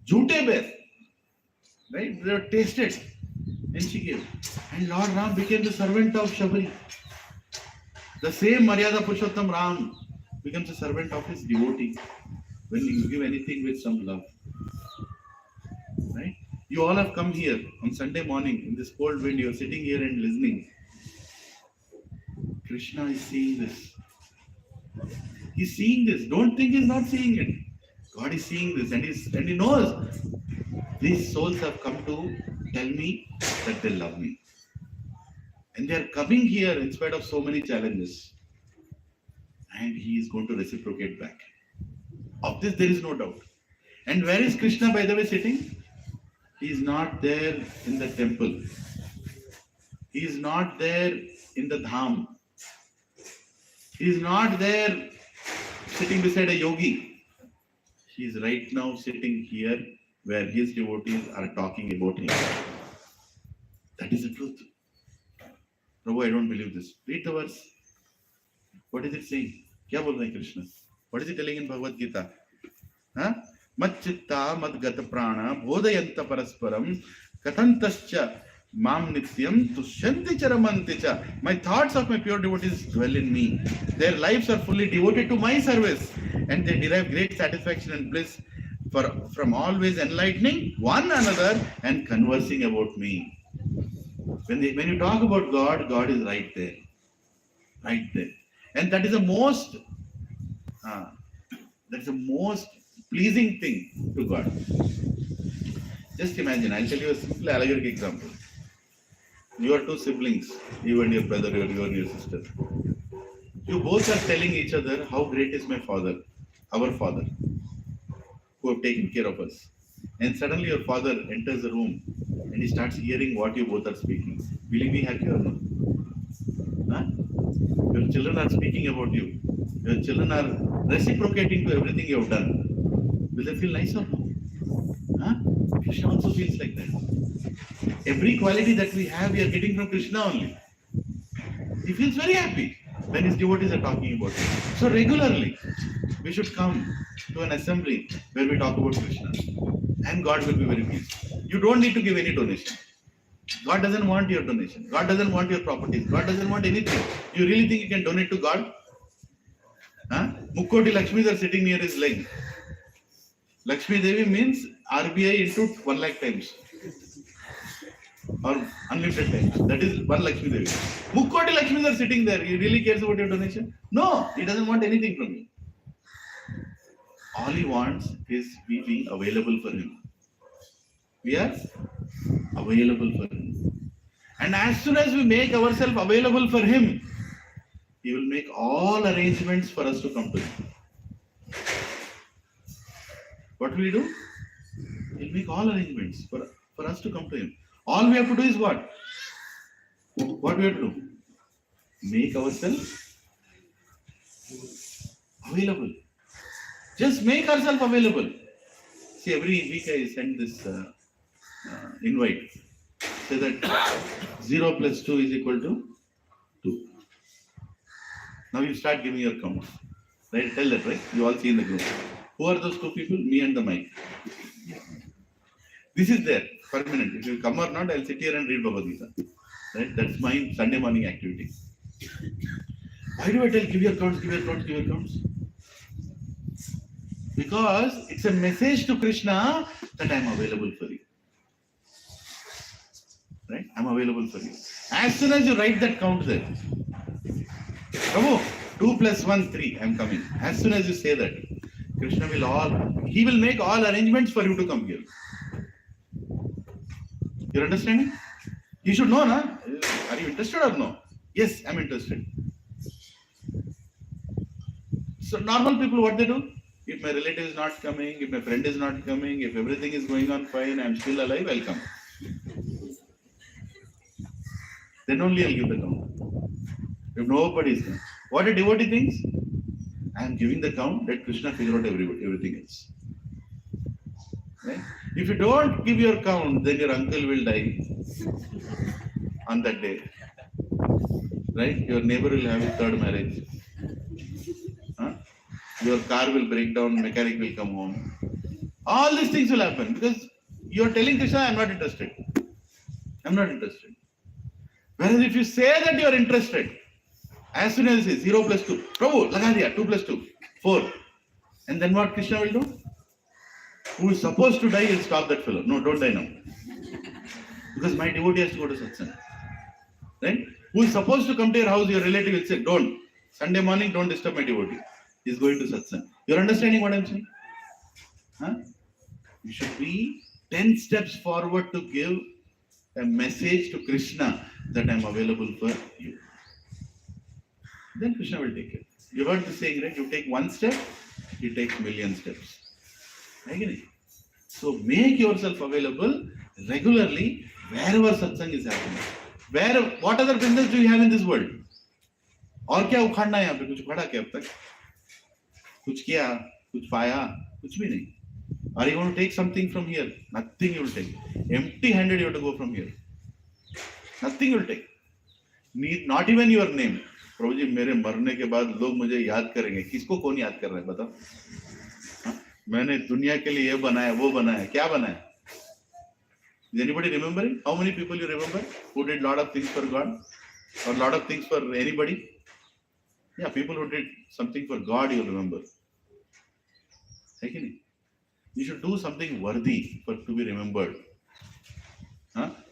Jute bear. Right? They were tasted. And she gave. And Lord Ram became the servant of Shabari. The same Maryada Purushottam Ram becomes a servant of his devotee when you give anything with some love. Right? You all have come here on Sunday morning in this cold wind. You are sitting here and listening. Krishna is seeing this. He's seeing this. Don't think he's not seeing it. God is seeing this and he knows these souls have come to tell me that they love me. And they are coming here in spite of so many challenges. And he is going to reciprocate back. Of this there is no doubt. And where is Krishna, by the way, sitting? He is not there in the temple. He is not there in the dham. He is not there sitting beside a yogi. He is right now sitting here where his devotees are talking about him. That is the truth. Prabhu, I don't believe this. Read the verse. What is it saying? Kya bol rahe hain Krishna? What is it telling in Bhagavad Gita? Mat chitta mad gata prana bodhayanta parasparam katantascha mam nityam tushyanti charamanticha. My thoughts of my pure devotees dwell in me. Their lives are fully devoted to my service and they derive great satisfaction and bliss from always enlightening one another and conversing about me. When you talk about God, God is right there. Right there. And that is the most pleasing thing to God. Just imagine, I'll tell you a simple allegoric example. You are two siblings, you and your brother, you and your sister. You both are telling each other how great is my father, our father, who have taken care of us. And suddenly your father enters the room and he starts hearing what you both are speaking. Will you be happy or no? Huh? Your children are speaking about you. Your children are reciprocating to everything you have done. Will they feel nice or no? Huh? Krishna also feels like that. Every quality that we have, we are getting from Krishna only. He feels very happy when his devotees are talking about him. So regularly, we should come to an assembly where we talk about Krishna. And God will be very pleased. You don't need to give any donation. God doesn't want your donation. God doesn't want your properties. God doesn't want anything. You really think you can donate to God? Huh? Mukkoti Lakshmis are sitting near his leg. Lakshmi Devi means RBI into 1 lakh times. Or unlimited times. That is one Lakshmi Devi. Mukkoti Lakshmis are sitting there. He really cares about your donation? No, he doesn't want anything from you. All he wants is we being available for him. We are available for him. And as soon as we make ourselves available for him, he will make all arrangements for us to come to him. What will he do? He'll make all arrangements for us to come to him. All we have to do is what? What we have to do? Make ourselves available. Just make ourselves available. See, every week I send this invite. Say that 0 plus 2 is equal to 2. Now you start giving your counts. Right? Tell that, right? You all see in the group. Who are those 2 people? Me and the mic. This is there. Permanent. If you come or not, I'll sit here and read Bhagavad Gita. Right? That's my Sunday morning activity. Why do I tell give your counts, give your counts, give your counts? Because it's a message to Krishna that I'm available for you. Right? I'm available for you. As soon as you write that count there, Prabhu, 2 plus 1, 3, I'm coming. As soon as you say that, Krishna he will make all arrangements for you to come here. You're understanding? You should know, na? Are you interested or no? Yes, I'm interested. So normal people, what they do? If my relative is not coming, if my friend is not coming, if everything is going on fine, I'm still alive, I'll come. Then only I'll give the count. If nobody is there. What a devotee thinks? I am giving the count, let Krishna figure out everything else. Right? If you don't give your count, then your uncle will die on that day. Right? Your neighbor will have his 3rd marriage. Huh? Your car will break down, mechanic will come home. All these things will happen because you are telling Krishna, I'm not interested. I'm not interested. Whereas if you say that you are interested, as soon as you say 0 plus 2, Prabhu, laga diya, 2 plus 2, 4. And then what Krishna will do? Who is supposed to die, he'll stop that fellow. No, don't die now. Because my devotee has to go to Satsang. Right? Who is supposed to come to your house, your relative will say, don't. Sunday morning, don't disturb my devotee. He's going to Satsang. You're understanding what I'm saying? Huh? You should be 10 steps forward to give a message to Krishna that I'm available for you. Then Krishna will take it. You heard the saying, right? You take 1 step, he takes million steps. Agree? So make yourself available regularly wherever satsang is happening. What other business do you have in this world? और क्या उखाड़ना है यहाँ पे? कुछ उखाड़ा क्या अब तक? कुछ किया? कुछ पाया? कुछ भी नहीं. Are you going to take something from here? Nothing you will take. Empty-handed you have to go from here. Nothing you will take. Not even your name. प्रभु जी मेरे मरने के बाद लोग मुझे याद करेंगे. किसको कौन याद कर रहा है बताओ? मैंने दुनिया के लिए ये बनाया वो बनाया. क्या बनाया? Is anybody remembering? How many people you remember who did lot of things for God or lot of things for anybody? Yeah, people who did something for God you remember. You should do something worthy to be remembered.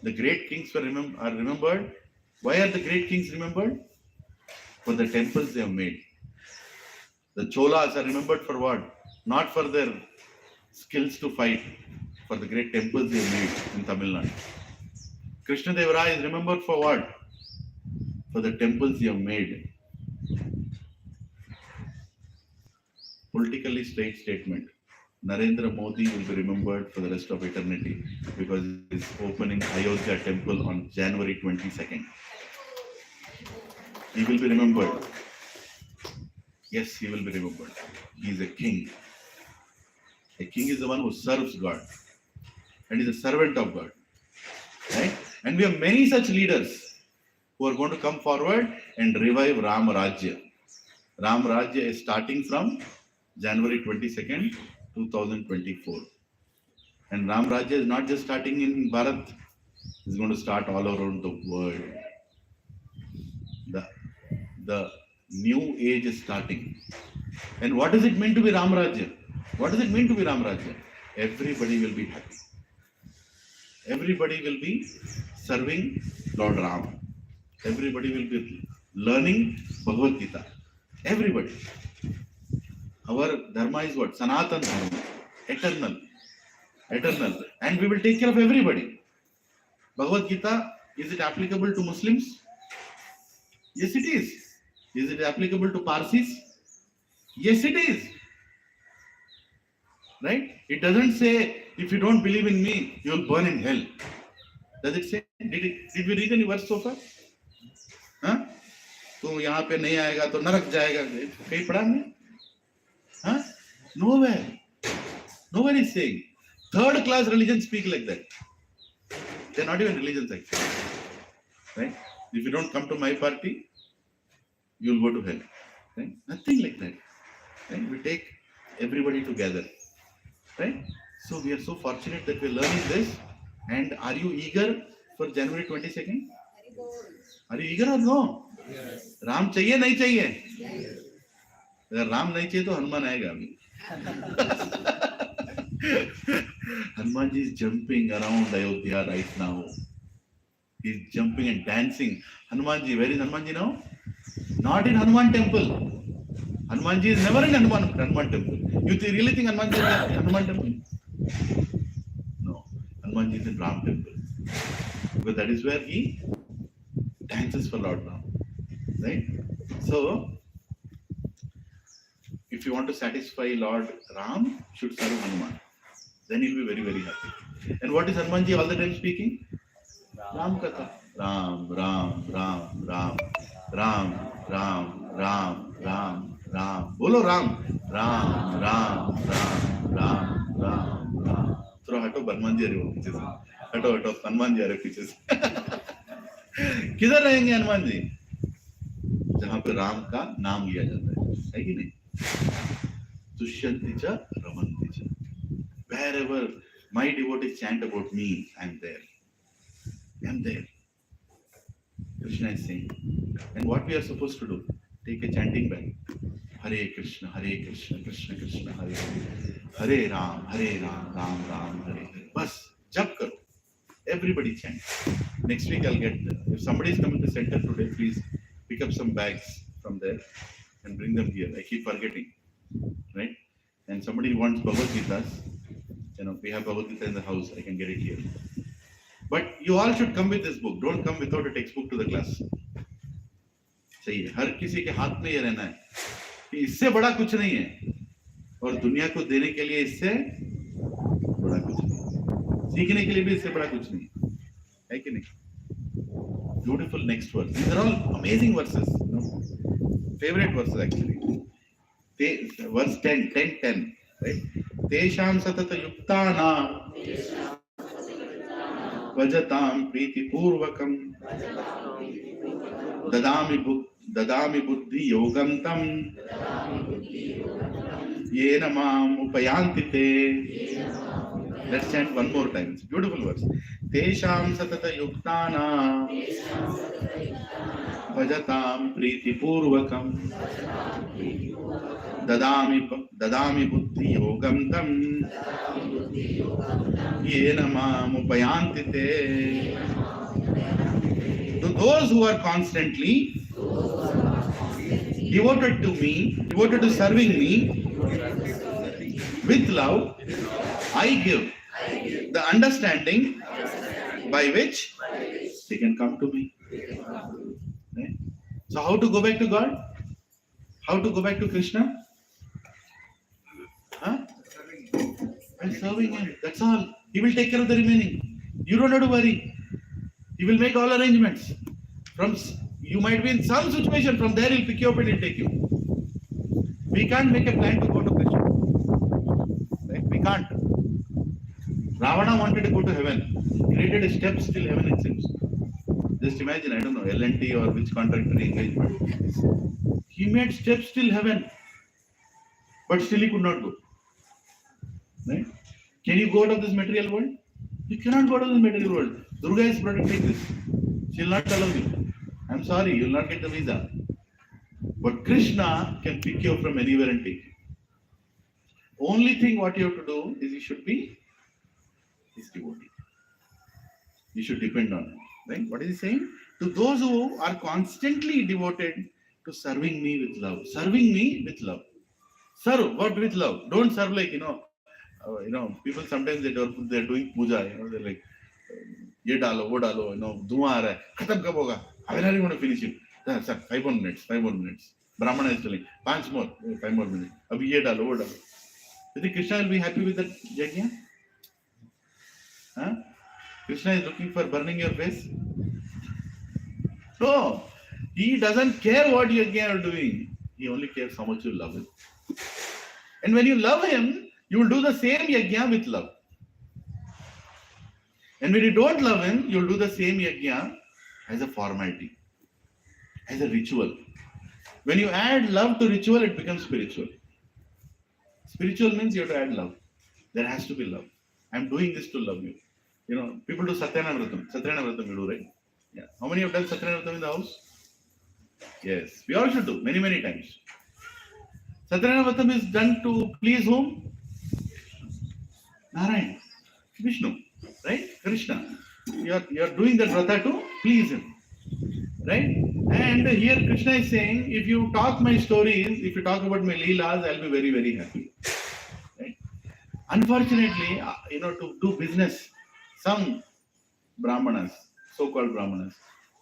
The great kings are remembered. Why are the great kings remembered? For the temples they have made. The Cholas are remembered for what? Not for their skills to fight, for the great temples they have made in Tamil Nadu. Krishna Deva Raya is remembered for what? For the temples he have made. politically straight statement. Narendra Modi will be remembered for the rest of eternity because he is opening Ayodhya temple on January 22nd. He will be remembered. Yes, he will be remembered. He is a king. A king is the one who serves God and is a servant of God. Right? And we have many such leaders who are going to come forward and revive Ram Rajya. Ram Rajya is starting from January 22nd, 2024. And Ram Rajya is not just starting in Bharat, it's going to start all around the world. The new age is starting. And what does it mean to be Ram Rajya? What does it mean to be Ram Rajya? Everybody will be happy. Everybody will be serving Lord Ram. Everybody will be learning Bhagavad Gita. Everybody. Our dharma is what? Sanatan dharma. Eternal. Eternal. And we will take care of everybody. Bhagavad Gita, is it applicable to Muslims? Yes, it is. Is it applicable to Parsis? Yes, it is. Right? It doesn't say, if you don't believe in me, you will burn in hell. Does it say? Did we read any verse so far? हाँ? तो यहाँ पे नहीं आएगा तो नरक जाएगा. कहीं पढ़ा हमने? हाँ? Nowhere. Nowhere is saying. Third class religions speak like that. They're not even religions actually. Right? If you don't come to my party, you'll go to hell. Right? Nothing like that. Right? We take everybody together. Right? So we are so fortunate that we're learning this. And are you eager for January 22nd? Are you eager or no? Yes. Ram चाहिए नहीं चाहिए? Yes. अगर राम नहीं चाहिए तो हनुमान आएगा अभी. Hanuman ji is jumping around Ayodhya right now. He's jumping and dancing. Hanuman ji, where is Hanuman ji now? Not in Hanuman temple. Hanuman ji is never in Hanuman temple. You really think Hanuman ji is in Hanuman temple? No. Hanuman ji is in Ram temple. Because that is where he dances for Lord Ram. Right? So, if you want to satisfy Lord Ram, should serve Hanuman. Then he'll be very, very happy. And what is Hanuman ji all the time speaking? Ram Katha. Ram, Ram, Ram, Ram, Ram, Ram, Ram, Ram, Ram. Bolo Ram. Ram, Ram, Ram, Ram, Ram, Ram. Throw Hato Hanuman ji are pictures. Hato Hanuman ji are pictures. किधर रहेंगे हनुमान जी? जहां पे राम का नाम लिया जाता है कि नहीं? तुष्यन्ति च रमन्ति च. Wherever my devotees chant about me, I am there. I am there. Krishna is saying. And what we are supposed to do? Take a chanting bag. Hare Krishna, Krishna Krishna, Hare Hare. Hare Ram, Ram Ram, Hare Hare. Bas, jap karo. Everybody chant. Next week I'll get, if somebody is coming to center today, please pick up some bags from there and bring them here. I keep forgetting. Right? And somebody wants Bhagavad Gita. We have Bhagavad Gita in the house. I can get it here. But you all should come with this book. Don't come without a textbook to the class. सही है. हर किसी के हाथ में ये रहना है कि इससे बड़ा कुछ नहीं है और दुनिया को देने के लिए इससे बड़ा कुछ नहीं. सीखने के लिए भी इससे बड़ा कुछ नहीं है कि नहीं? Beautiful next verse. These are all amazing verses. Favorite verses actually. Verse 10. Right? Tesham satata yuktana vajatam priti purvakam dadami buddhi yogam tam yena mam upayanti te. Let's chant one more time. It's a beautiful verse. Tesham satata yuktana vajatam priti purvakam dadami buddhi yogam tam yena mam upayanti te. To those who are constantly devoted to me, devoted to serving me with love, I give the understanding by which they can come to me. Right? So how to go back to God? How to go back to Krishna? While serving him. That's all. He will take care of the remaining. You don't have to worry. He will make all arrangements. You might be in some situation, from there he'll pick you up and he'll take you. We can't make a plan to go to Krishna. Right? We can't. Ravana wanted to go to heaven. Created a steps till heaven, it seems. Just imagine, I don't know, L&T or which contractor he engaged. He made steps till heaven. But still he could not go. Right? Can you go out of this material world? You cannot go out of this material world. Durga is protecting this. She will not allow you. I'm sorry, you will not get the visa. But Krishna can pick you up from anywhere and take you. Only thing what you have to do is you should be his devotee. You should depend on him. Right? What is he saying? To those who are constantly devoted to serving me with love. Serving me with love. Serve, what with love? Don't serve like, people sometimes they're doing puja, they're like, ye dalo, wo dalo, dhua aa raha hai, khatam kab hoga? I really want to finish it. Sir, 5 more minutes. Brahmana is telling, 5 more minutes. Abhi ye dalo, wo dalo. You think Krishna will be happy with that yajna? Huh? Krishna is looking for burning your face? No. He doesn't care what yajna are doing. He only cares how much you love him. And when you love him, you will do the same yajna with love. And when you don't love him, you will do the same yajna as a formality, as a ritual. When you add love to ritual, it becomes spiritual. Spiritual means you have to add love. There has to be love. I'm doing this to love you. People do Satyana Vratam. Satyana Vratam you do, right? Yeah. How many have done Satyana Vratam in the house? Yes. We all should do, many, many times. Satyana Vratam is done to please whom? Narayan, Vishnu, right? Krishna. You are doing that vrata to please him, right? And here Krishna is saying, if you talk my stories, if you talk about my leelas, I'll be very, very happy, right? Unfortunately, to do business, some brahmanas, so-called brahmanas,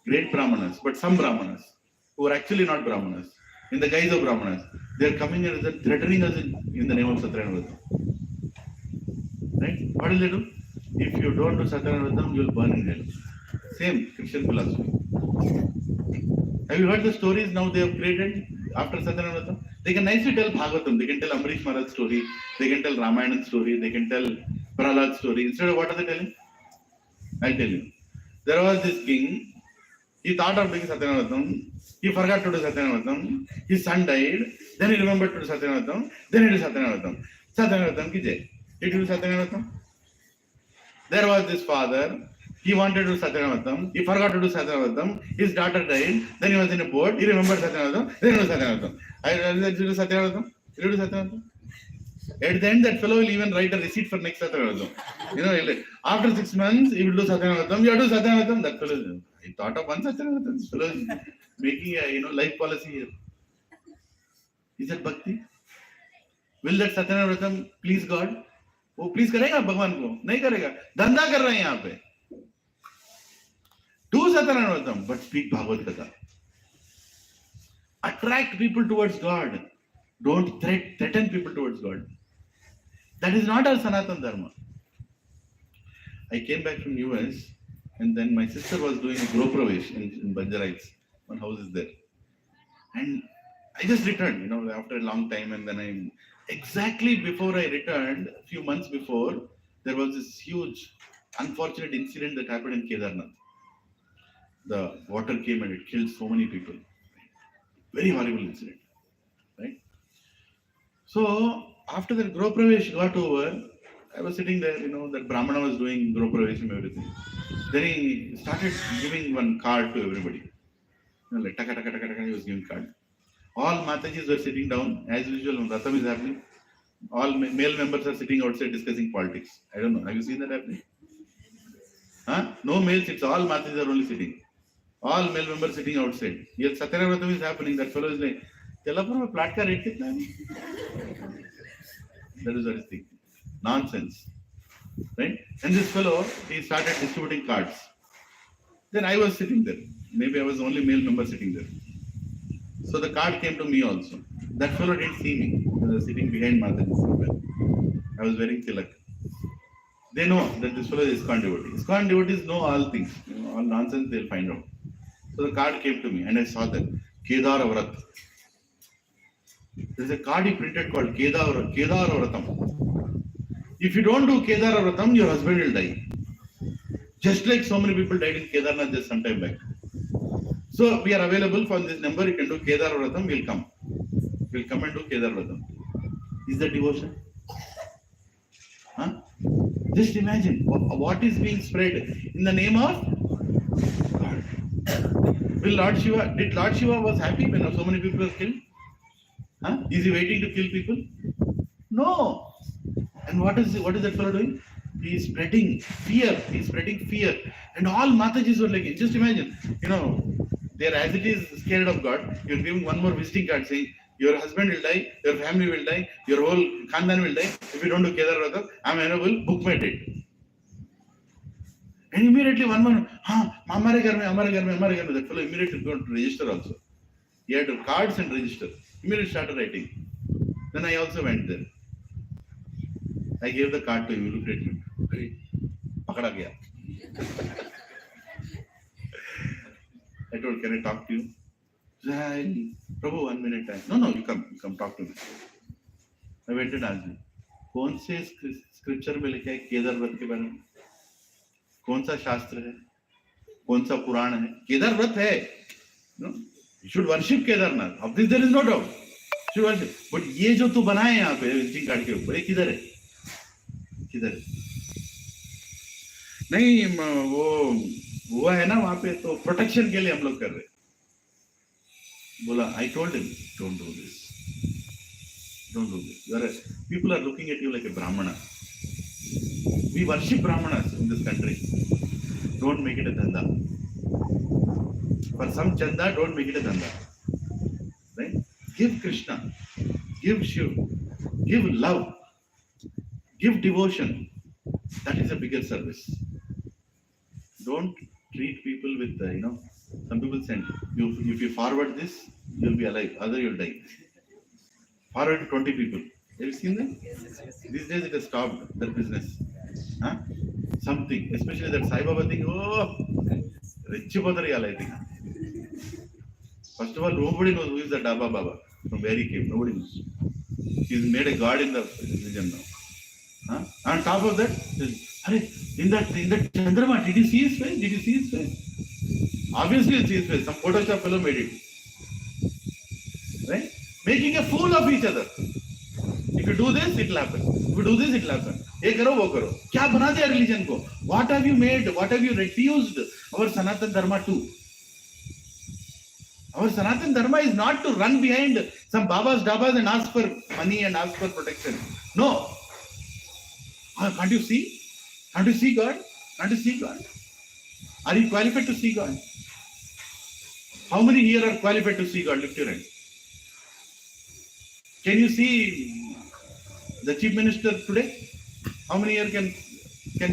great brahmanas, but some brahmanas who are actually not brahmanas, in the guise of brahmanas, they are coming and threatening us in the name of Satyana Vratam. Right? What will they do? If you don't do Satyana Vratam, you will burn in hell. Same Christian philosophy. Have you heard the stories now they have created after Satyana Vratam? They can nicely tell Bhagavatam, they can tell Amrish Maharaj's story, they can tell Ramayan's story, they can tell Prahlad's story. Instead of what are they telling? I'll tell you. There was this king, he thought of doing Satyana Vratam, he forgot to do Satyana Vratam, his son died, then he remembered to do Satyana Vratam, then he did Satyana Vratam. Satyana Vratam ki jai. Did you do Satyana Vratam? There was this father, he wanted to do Satyana Vratam, he forgot to do Satyana Vratam, his daughter died, then he was in a boat, he remembered Satyana Vratam, then he did Satyana Vratam. Did you do Satyana Vratam? Did you do Satyana Vratam? At the end, that fellow will even write a receipt for next Satyana Vratam. After 6 months, he will do Satyana Vratam, you have to do Satyana Vratam, that fellow, he thought of one Satyana Vratam, this fellow is making a life policy here. Is that bhakti? Will that Satyana Vratam please God? वो please करेगा भगवान को? नहीं करेगा. धंधा कर रहे हैं यहाँ पे. Do Satyana Vratam, but speak Bhagavad Gita. Attract people towards God. Don't threaten people towards God. That is not our Sanatana Dharma. I came back from US and then my sister was doing a Gropravesh in Banjarites. One house is there. And I just returned, after a long time, and then exactly before I returned, a few months before, there was this huge, unfortunate incident that happened in Kedarnath. The water came and it killed so many people. Very horrible incident, right? So after the Gropravesh got over, I was sitting there, that Brahmana was doing Gropravesh and everything. Then he started giving one card to everybody. Like taka taka taka taka, he was giving card. All Matajis were sitting down, as usual, when Ratham is happening. All male members are sitting outside discussing politics. I don't know, have you seen that happening? Huh? No male sits, all Matajis are only sitting. All male members sitting outside. Yet Satyana Vratam is happening, that fellow is like, Telapur mein plot ka rate kitna hai? That is what he's thinking. Nonsense. Right? And this fellow, he started distributing cards. Then I was sitting there. Maybe I was the only male member sitting there. So the card came to me also. That fellow didn't see me. I was sitting behind Mataji somewhere. I was wearing tilak. They know that this fellow is ISKCON devotee. ISKCON devotees know all things, all nonsense they'll find out. So the card came to me and I saw that Kedar Vrat. There is a card he printed called Kedar Vratam. If you don't do Kedar Vratam, your husband will die. Just like so many people died in Kedarnath just some time back. So we are available for this number. You can do Kedar Vratam. We'll come. We'll come and do Kedar Vratam. Is that devotion? Huh? Just imagine what is being spread in the name of God. Did Lord Shiva was happy when so many people were killed? Huh? Is he waiting to kill people? No. And what is that fellow doing? He is spreading fear. He is spreading fear. And all Matajis were like, just imagine, they are as it is scared of God. You're giving one more visiting card saying, your husband will die, your family will die, your whole Khandan will die. If you don't do Kedar Vratam, I'm available, book my date. And immediately one man, Amare Garme, that fellow immediately going to register also. He had cards and register. Immediately started writing. Then I also went there. I gave the card to him, he looked at me. Pakada gaya. I told, can I talk to you? Prabhu, 1 minute time. No, you come talk to me. I went and asked him, कौन से scripture में लिखा है केदार व्रत के बारे में? कौन सा शास्त्र है? कौन सा पुराण है? केदार व्रत है. No, you should worship Kedarnath. Of this there is no doubt. You should worship. But ये जो तू बनाए यहाँ पे विजिटिंग कार्ड के ऊपर, ये किधर है? किधर है? नहीं वो है ना वहाँ पे, तो प्रोटेक्शन के लिए हम लोग कर रहे. बोला, I told him, don't do this. Don't do this. People are looking at you like a Brahmana. We worship Brahmanas in this country. Don't make it a dhanda. For some chanda, don't make it a dhanda. Right? Give Krishna, give Shiv, give love, give devotion. That is a bigger service. Don't treat people with, some people send, if you forward this, you'll be alive, other you'll die. Forward to 20 people. Have you seen that? These days it has stopped, that business. Huh? Something, especially that Sai Baba thing, rich I think. First of all, nobody knows who is the Daba Baba, from where he came, nobody knows. He's made a god in the religion now. Huh? On top of that, in that Chandrama, did you see his face? Obviously it's his face, some Photoshop fellow made it. Right? Making a fool of each other. If you do this, it will happen. If you do this, it will happen. Ye karo, wo karo. Kya bana diya religion ko? What have you made? What have you refused our Sanatan Dharma to? Our Sanatan Dharma is not to run behind some Babas, Dabas and ask for money and ask for protection. No. Can't you see? Can't you see God? Can't you see God? Are you qualified to see God? How many here are qualified to see God? Lift your hand. Can you see the Chief Minister today? How many here can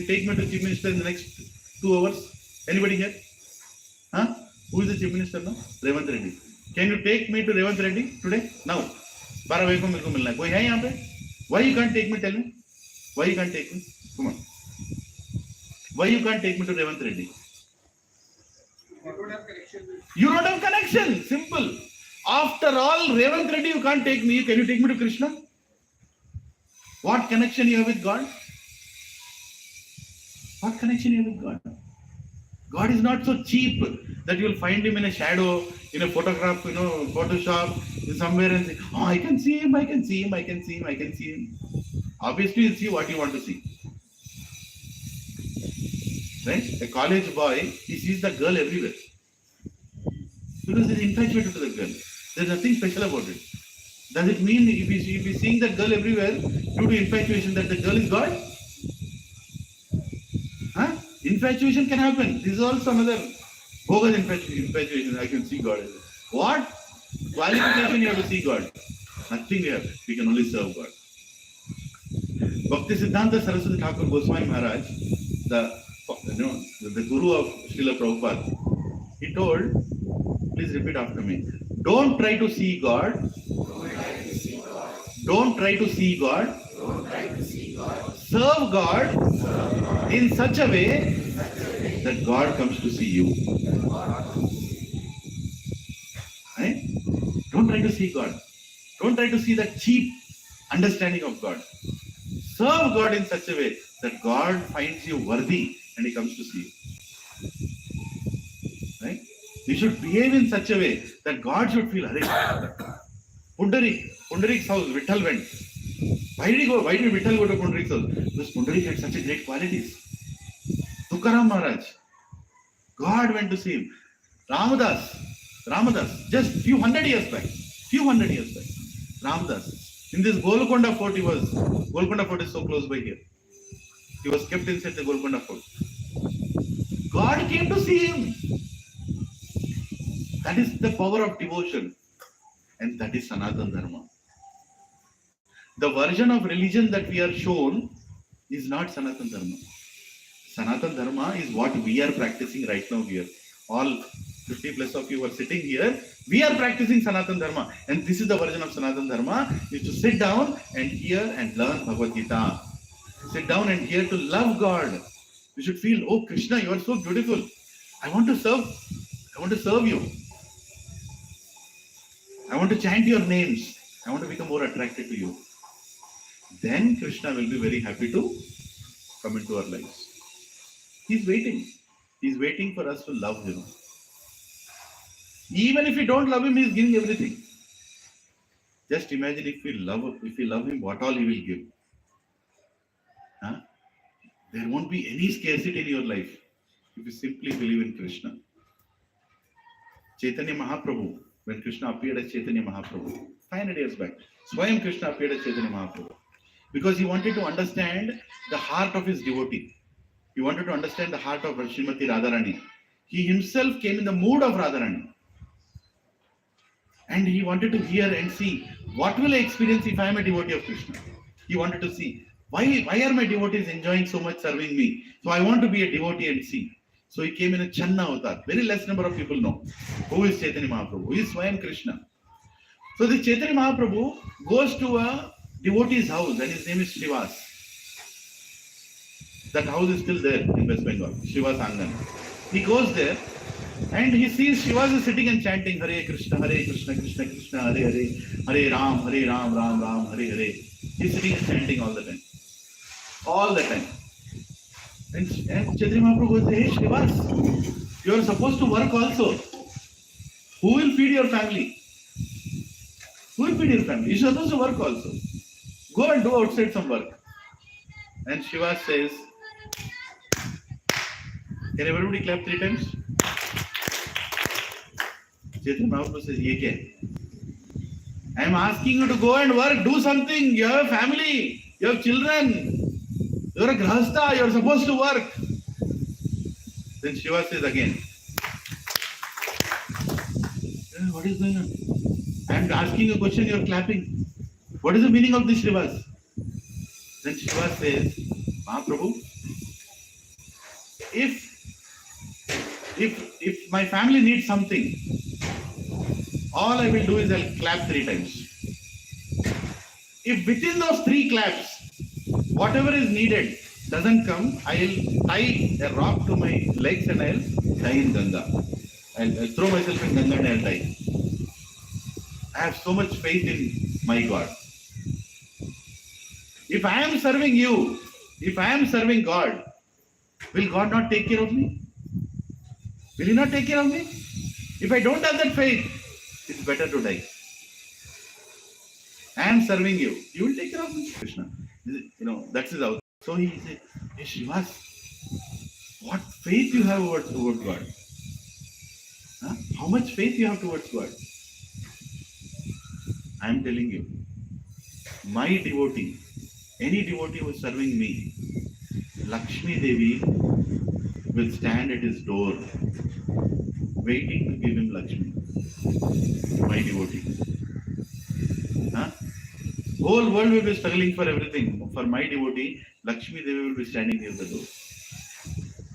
take me to Chief Minister in the next 2 hours? Anybody here? Huh? Who is the Chief Minister now? Revant Reddy. Can you take me to Revant Reddy today? Now. 12 बजे को मेरे को मिलना है. कोई है यहाँ पे? Why you can't take me? Tell me. Why you can't take me? Come on. Why you can't take me to Revant Reddy? You don't have connection. You don't have connection. Simple. After all, Revant Reddy, you can't take me. Can you take me to Krishna? What connection you have with God? What connection you have with God? God is not so cheap that you will find him in a shadow, in a photograph, Photoshop, somewhere and say, oh, I can see him, I can see him, I can see him, I can see him. Obviously, you'll see what you want to see. Right? A college boy, he sees the girl everywhere. Because he's infatuated to the girl. There's nothing special about it. Does it mean if he's seeing that girl everywhere due to infatuation that the girl is God? Huh? Infatuation can happen. This is also another bogus infatuation. I can see God. What qualification you have to see God? Nothing we have. We can only serve God. Bhakti Siddhanta Saraswati Thakur Goswami Maharaj, the guru of Srila Prabhupada, he told, please repeat after me. Don't try to see God. Don't try to see God. Serve God in such a way that God comes to see you. Right? Don't try to see God. Don't try to see that cheap understanding of God. Serve God in such a way that God finds you worthy and He comes to see you. Right? You should behave in such a way that God should feel, Pundarik's house, Vittal went. Why did he go? Why did Vittal go to Pundarik's house? Because Pundarik had such a great qualities. Tukaram Maharaj, God went to see him. Ramadas, just few hundred years back. Ramadas. In this Golconda fort, Golconda fort is so close by here. He was kept inside the Golconda fort. God came to see him. That is the power of devotion. And that is Sanatana Dharma. The version of religion that we are shown is not Sanatana Dharma. Sanatana Dharma is what we are practicing right now here. All 50 plus of you are sitting here. We are practicing Sanatana Dharma. And this is the version of Sanatana Dharma, is to sit down and hear and learn Bhagavad Gita. Sit down and hear to love God. You should feel, oh Krishna, you are so beautiful. I want to serve you. I want to chant your names. I want to become more attracted to you. Then Krishna will be very happy to come into our lives. He's waiting. He's waiting for us to love him. Even if we don't love him, he's giving everything. Just imagine if we love him, what all he will give. Huh? There won't be any scarcity in your life if you simply believe in Krishna. Chaitanya Mahaprabhu, when Krishna appeared as Chaitanya Mahaprabhu, 500 years back, Swayam Krishna appeared as Chaitanya Mahaprabhu. Because he wanted to understand the heart of his devotee. He wanted to understand the heart of Srimati Radharani. He himself came in the mood of Radharani. And he wanted to hear and see, what will I experience if I am a devotee of Krishna? He wanted to see, why are my devotees enjoying so much serving me? So I want to be a devotee and see. So he came in a Channa avatar. Very less number of people know who is Chaitanya Mahaprabhu, who is Swayam Krishna. So the Chaitanya Mahaprabhu goes to a devotee's house and his name is Srivas. That house is still there in West Bengal, Srivas Angan. He goes there and he sees Srivas is sitting and chanting Hare Krishna, Krishna Krishna, Hare Hare, Hare Ram, Ram Ram, Hare Hare. He's sitting and chanting all the time. And Chaitanya Mahaprabhu goes, hey Srivas, you are supposed to work also. Who will feed your family? You're supposed to work also. Go and do outside some work. And Shiva says, can everybody clap 3 times? Chaitanya Mahaprabhu says, ye kya? I am asking you to go and work, do something. You have a family, you have children, you are a grahastha, you are supposed to work. Then Shiva says again, what is going on? I am asking a question, you are clapping. What is the meaning of this Shivas? Then Shiva says, Mahaprabhu, if my family needs something, all I will do is I'll clap 3 times. If within those 3 claps, whatever is needed doesn't come, I'll tie a rock to my legs and I'll die in Ganga. I'll throw myself in Ganga and I'll die. I have so much faith in my God. If I am serving you, if I am serving God, will God not take care of me? Will He not take care of me? If I don't have that faith, it's better to die. I am serving you. You will take care of me, Krishna. That's his out. So he said, hey Srivas, what faith you have towards God? Huh? How much faith you have towards God? I am telling you, my devotee, any devotee who is serving me, Lakshmi Devi will stand at his door, waiting to give him Lakshmi. My devotee. Huh? Whole world will be struggling for everything. For my devotee, Lakshmi Devi will be standing near the door.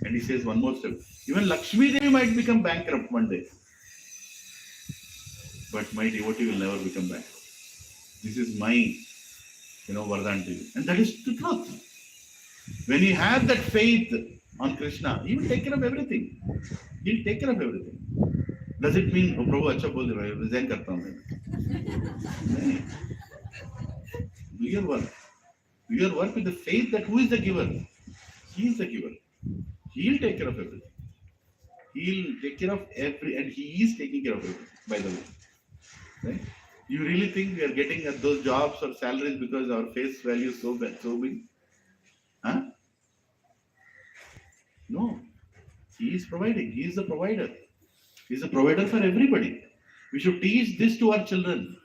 And he says one more step. Even Lakshmi Devi might become bankrupt one day. But my devotee will never become bankrupt. This is my, Vardhan to you. And that is the truth. When you have that faith on Krishna, he will take care of everything. He'll take care of everything. Does it mean, oh Prabhu, अच्छा बोल रहे हो, resign करता हूँ मैं? नहीं. Do your work. Do your work with the faith that who is the giver? He is the giver. He'll take care of everything. He'll take care of and he is taking care of everything, by the way. Right? You really think we are getting at those jobs or salaries because our face value is so bad, so big? Huh? No. He is providing. He is the provider. He is a provider for everybody. We should teach this to our children.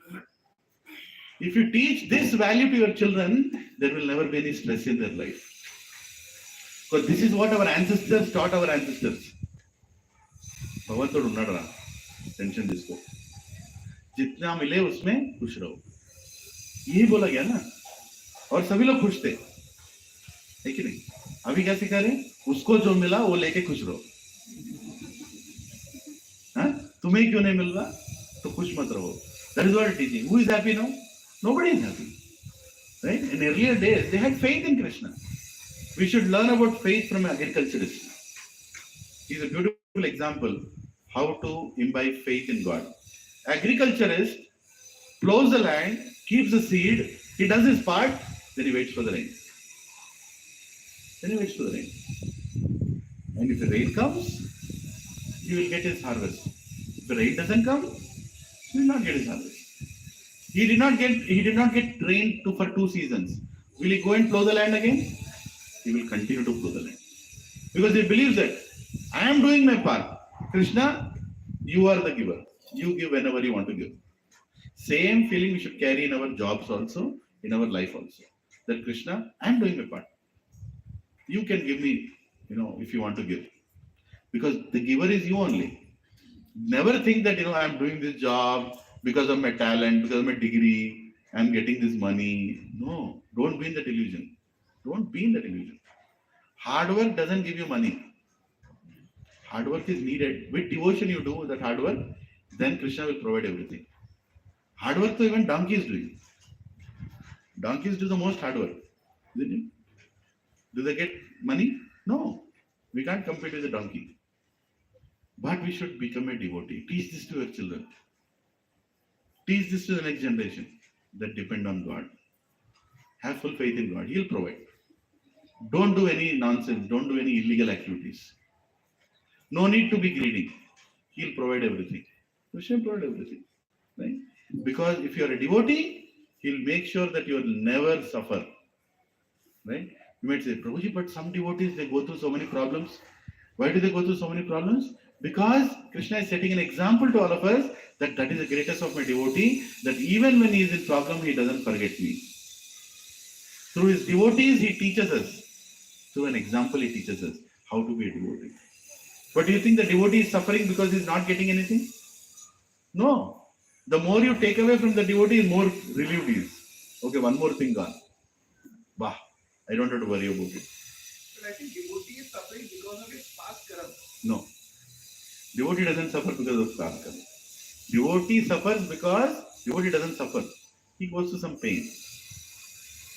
If you teach this value to your children, there will never be any stress in their life. Because this is what our ancestors taught our ancestors. भगवंतोड़ उन्नड़ रहा tension जिसको जितना मिले उसमें खुश रहो यही बोला गया ना और सभी लोग खुश थे है कि नहीं अभी क्या सिखा रहे उसको जो मिला वो लेके खुश रहो हाँ तुम्हें क्यों नहीं मिल रहा तो खुश मत रहो that is what teaching who is happy now nobody is happy right in earlier days they had faith in Krishna we should learn about faith from an agriculturist he is a beautiful example how to imbibe faith in God agriculturist plows the land keeps the seed he does his part then he waits for the rain and if the rain comes he will get his harvest if the rain doesn't come he will not get his harvest he did not get trained for 2 seasons will he go and plow the land again he will continue to plow the land because he believes that I am doing my part Krishna you are the giver you give whenever you want to give same feeling we should carry in our jobs also in our life also that Krishna I am doing my part you can give me if you want to give because the giver is you only never think that I am doing this job because of my talent because of my degree I am getting this money no don't be in that illusion hard work doesn't give you money hard work is needed with devotion you do that hard work then Krishna will provide everything hard work so even donkeys do the most hard work isn't it do they get money no we can't compete with a donkey but we should become a devotee teach this to your children teach this to the next generation that depend on God have full faith in God he'll provide don't do any nonsense don't do any illegal activities no need to be greedy he'll provide everything Krishna will provide everything right because if you are a devotee he'll make sure that you will never suffer right you might say Prabhuji but some devotees they go through so many problems why do they go through so many problems because Krishna is setting an example to all of us that is the greatest of my devotee that even when he is in problem he doesn't forget me through his devotees he teaches us through an example he teaches us how to be a devotee but do you think the devotee is suffering because he is not getting anything no the more you take away from the devotee the more relieved he is okay one more thing gone bah I don't have to worry about it but I think devotee is suffering because of his past karma no devotee doesn't suffer because of past karma devotee suffers because devotee doesn't suffer he goes through some pain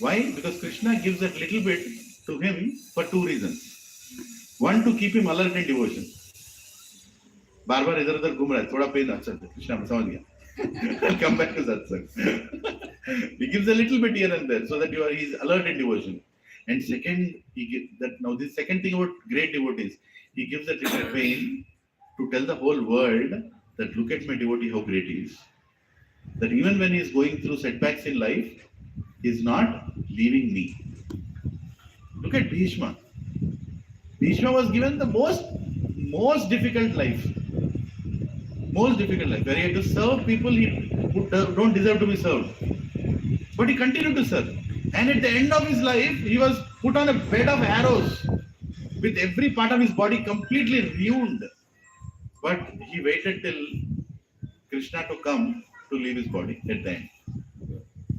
why because Krishna gives that little bit to him for 2 reasons one to keep him alert in devotion बार बार इधर उधर घूम रहा है थोड़ा pen अच्छा कृष्णा समझ गया I'll come back to satsang he gives a little bit here and there so that he's alert in devotion and second he gives that now this second thing about great devotees he gives that little pain to tell the whole world that look at my devotee how great he is that even when he is going through setbacks in life he is not leaving me look at Bhishma was given the most difficult life where he had to serve people who don't deserve to be served but he continued to serve and at the end of his life he was put on a bed of arrows with every part of his body completely ruined but he waited till Krishna to come to leave his body at the end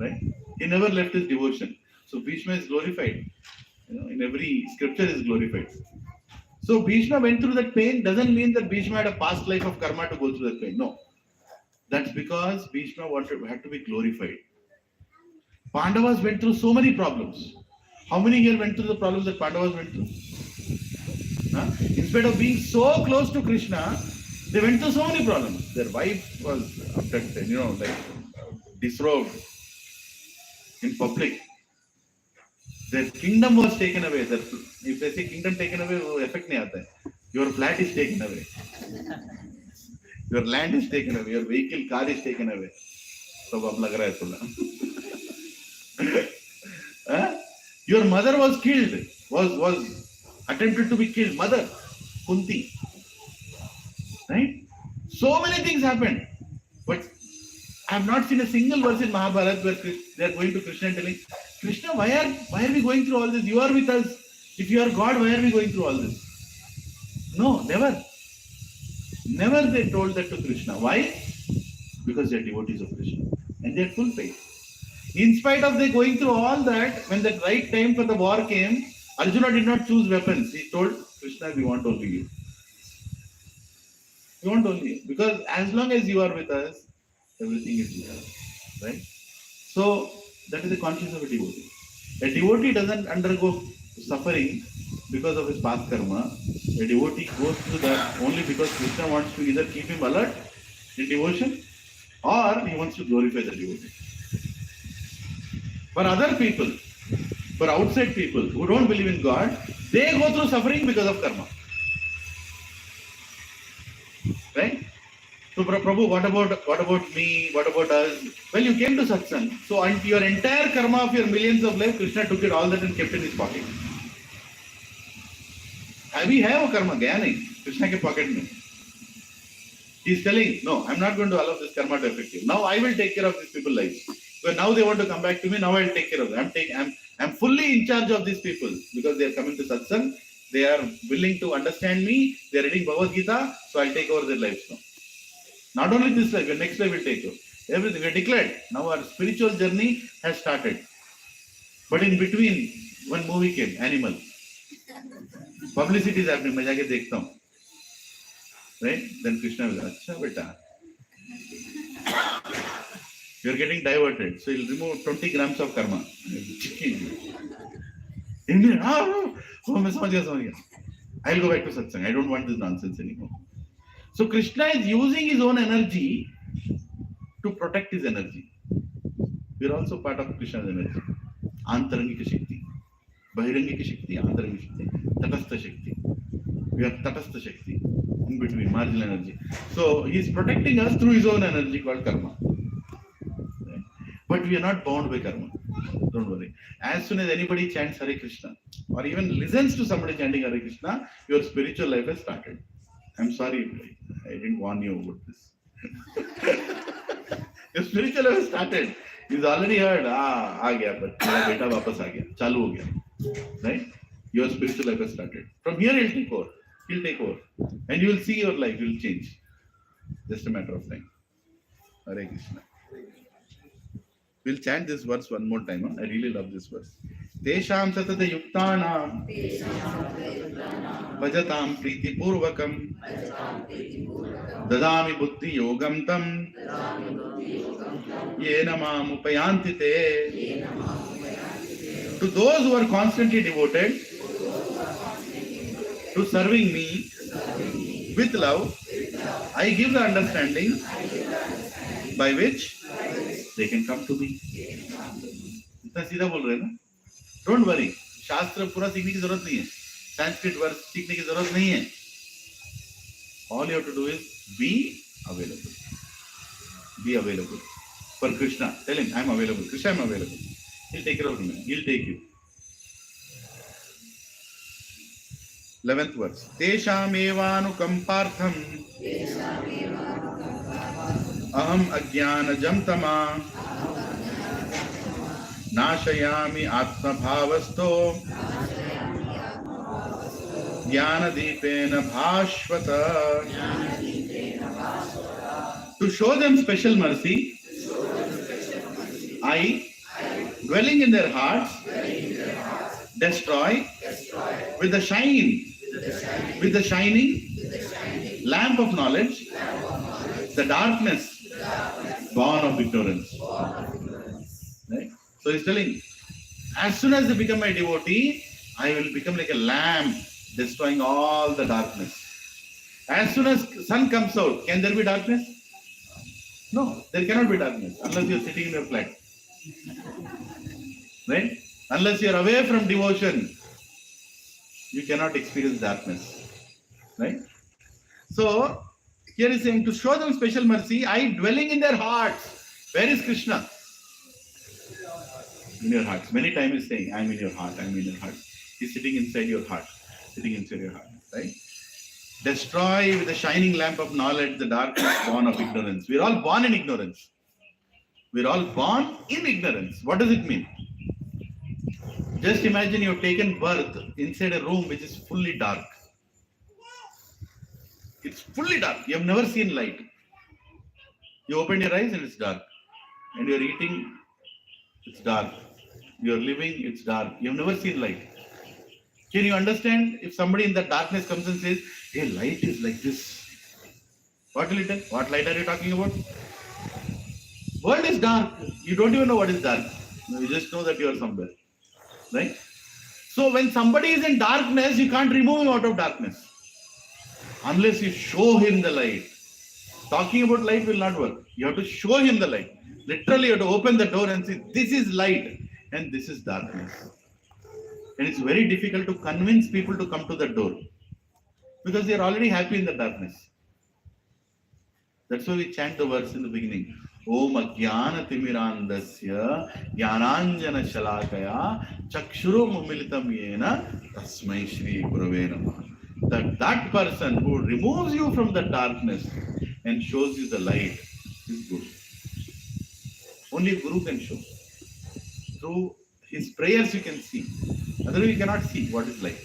right he never left his devotion so Bhishma is glorified in every scripture is glorified so Bhishma went through that pain doesn't mean that Bhishma had a past life of karma to go through that pain. No. That's because Bhishma had to be glorified. Pandavas went through so many problems. How many here went through the problems that Pandavas went through? Huh? Instead of being so close to Krishna, they went through so many problems. Their wife was abducted, disrobed in public. Their kingdom was taken away. If they say kingdom taken away, वो effect नहीं आता है. Your flat is taken away. Your land is taken away. Your vehicle, car is taken away. So अब लग रहा है थोड़ा. Your mother was killed. Was attempted to be killed. Mother, Kunti. Right? So many things happened. But I have not seen a single verse in Mahabharata where they are going to Krishna and telling, Krishna, why are we going through all this? You are with us. If you are God, why are we going through all this? No, never. Never they told that to Krishna. Why? Because they are devotees of Krishna. And they had full faith. In spite of they going through all that, when the right time for the war came, Arjuna did not choose weapons. He told Krishna, we want only you. We want only you. Because as long as you are with us, everything is with us. Right? So, that is the conscience of a devotee. A devotee doesn't undergo suffering because of his past karma. A devotee goes through that only because Krishna wants to either keep him alert in devotion or he wants to glorify the devotee. For other people, for outside people who don't believe in God, they go through suffering because of karma. Right? So Prabhu, what about me? What about us? Well, you came to satsang. So your entire karma of your millions of life, Krishna took it all that and kept in his pocket. We have a karma, gaya nahi. Krishna ke pocket mein. He is telling, no, I'm not going to allow this karma to affect you. Now I will take care of these people's lives. But now they want to come back to me, now I will take care of them. I'm fully in charge of these people because they are coming to satsang. They are willing to understand me. They are reading Bhagavad Gita, so I'll take over their lives now. Not only this life, the next life will take over. Everything, we are declared. Now our spiritual journey has started. But in between, one movie came, Animal. Publicity is happening, मैं जाके देखता हूँ. Right? Then Krishna will say, अच्छा बेटा, you are getting diverted. So he'll remove 20 grams of karma. I'll go back to satsang. I don't want this nonsense anymore. So Krishna is using his own energy to protect his energy. We are also part of Krishna's energy. Antarangika Shakti. Bahirangika Shakti, Antarangika Shakti. Tatastha Shakti. We are Tatastha Shakti. In between, marginal energy. So he is protecting us through his own energy called karma. Right? But we are not bound by karma. Don't worry. As soon as anybody chants Hare Krishna or even listens to somebody chanting Hare Krishna, your spiritual life has started. I'm sorry, I didn't warn you about this. Your spiritual life has started. He's already heard, aa gaya, but mera beta wapas aa gaya, chalu ho gaya. Right? Your spiritual life has started. From here he'll take over. He'll take over. And you will see your life will change. Just a matter of time. Hare Krishna. We'll chant this verse one more time. Huh? I really love this verse. Tesham satata yuktanam vajatam priti purvakam dadami buddhi yogam tam yena mam upayanti te. To those who are constantly devoted to serving me with love, I give the understanding by which they can come to me. इतना सीधा बोल रहे हैं ना? Don't worry. शास्त्र पूरा सीखने की जरूरत नहीं है. Sanskrit verse सीखने की जरूरत नहीं है. All you have to do is be available. Be available for Krishna. Tell him, I'm available. Krishna, I'm available. He'll take care of me. He'll take you. 11th verse. Teshamevanukampartham aham ajnanajam tama nashayami atma bhavasto jnanadipena bhashvata. To show them special mercy, I, dwelling in their hearts, destroy with the shining lamp of knowledge, the darkness born of ignorance. Right? So he's telling, As soon as they become my devotee, I will become like a lamp destroying all the darkness. As soon as sun comes out, can there be darkness? No, there cannot be darkness unless you are sitting in your flat. Right? Unless you are away from devotion, you cannot experience darkness. Right? So, here is saying to show them special mercy, I dwelling in their hearts. Where is Krishna? In your hearts. Many times he's saying, I am in your heart, I am in your heart. He's sitting inside your heart. Sitting inside your heart. Right? Destroy with the shining lamp of knowledge the darkness born of ignorance. We're all born in ignorance. We're all born in ignorance. What does it mean? Just imagine you've taken birth inside a room which is fully dark. It's fully dark. You have never seen light. You open your eyes and it's dark. And you're eating, it's dark. You're living, it's dark. You have never seen light. Can you understand if somebody in that darkness comes and says, hey, light is like this? What will it tell? What light are you talking about? World is dark. You don't even know what is dark. You just know that you are somewhere. Right? So when somebody is in darkness, you can't remove him out of darkness. Unless you show him the light. Talking about light will not work. You have to show him the light. Literally, you have to open the door and say, this is light and this is darkness. And it's very difficult to convince people to come to the door because they are already happy in the darkness. That's why we chant the verse in the beginning. Om Ajnana Timirandasya Jnananjana Shalakaya Chakshuru Mumilitam Yena Tasmai Shri Gurave Namah. That person who removes you from the darkness and shows you the light is Guru. Only Guru can show. Through his prayers you can see. Otherwise you cannot see what is light.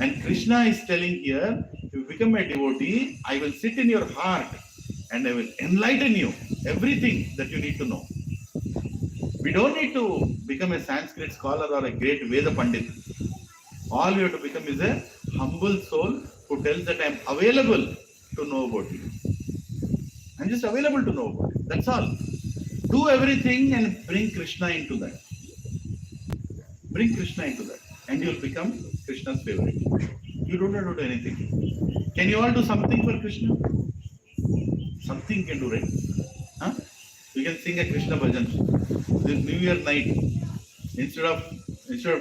And Krishna is telling here, if you become a devotee, I will sit in your heart and I will enlighten you everything that you need to know. We don't need to become a Sanskrit scholar or a great Veda Pandit. All we have to become is a humble soul who tells that I am available to know about you. I'm just available to know about it. That's all. Do everything and bring Krishna into that. Bring Krishna into that. And you'll become Krishna's favorite. You don't have to do anything. Can you all do something for Krishna? Something can do, right? Huh? You can sing a Krishna bhajan. This New Year night, instead of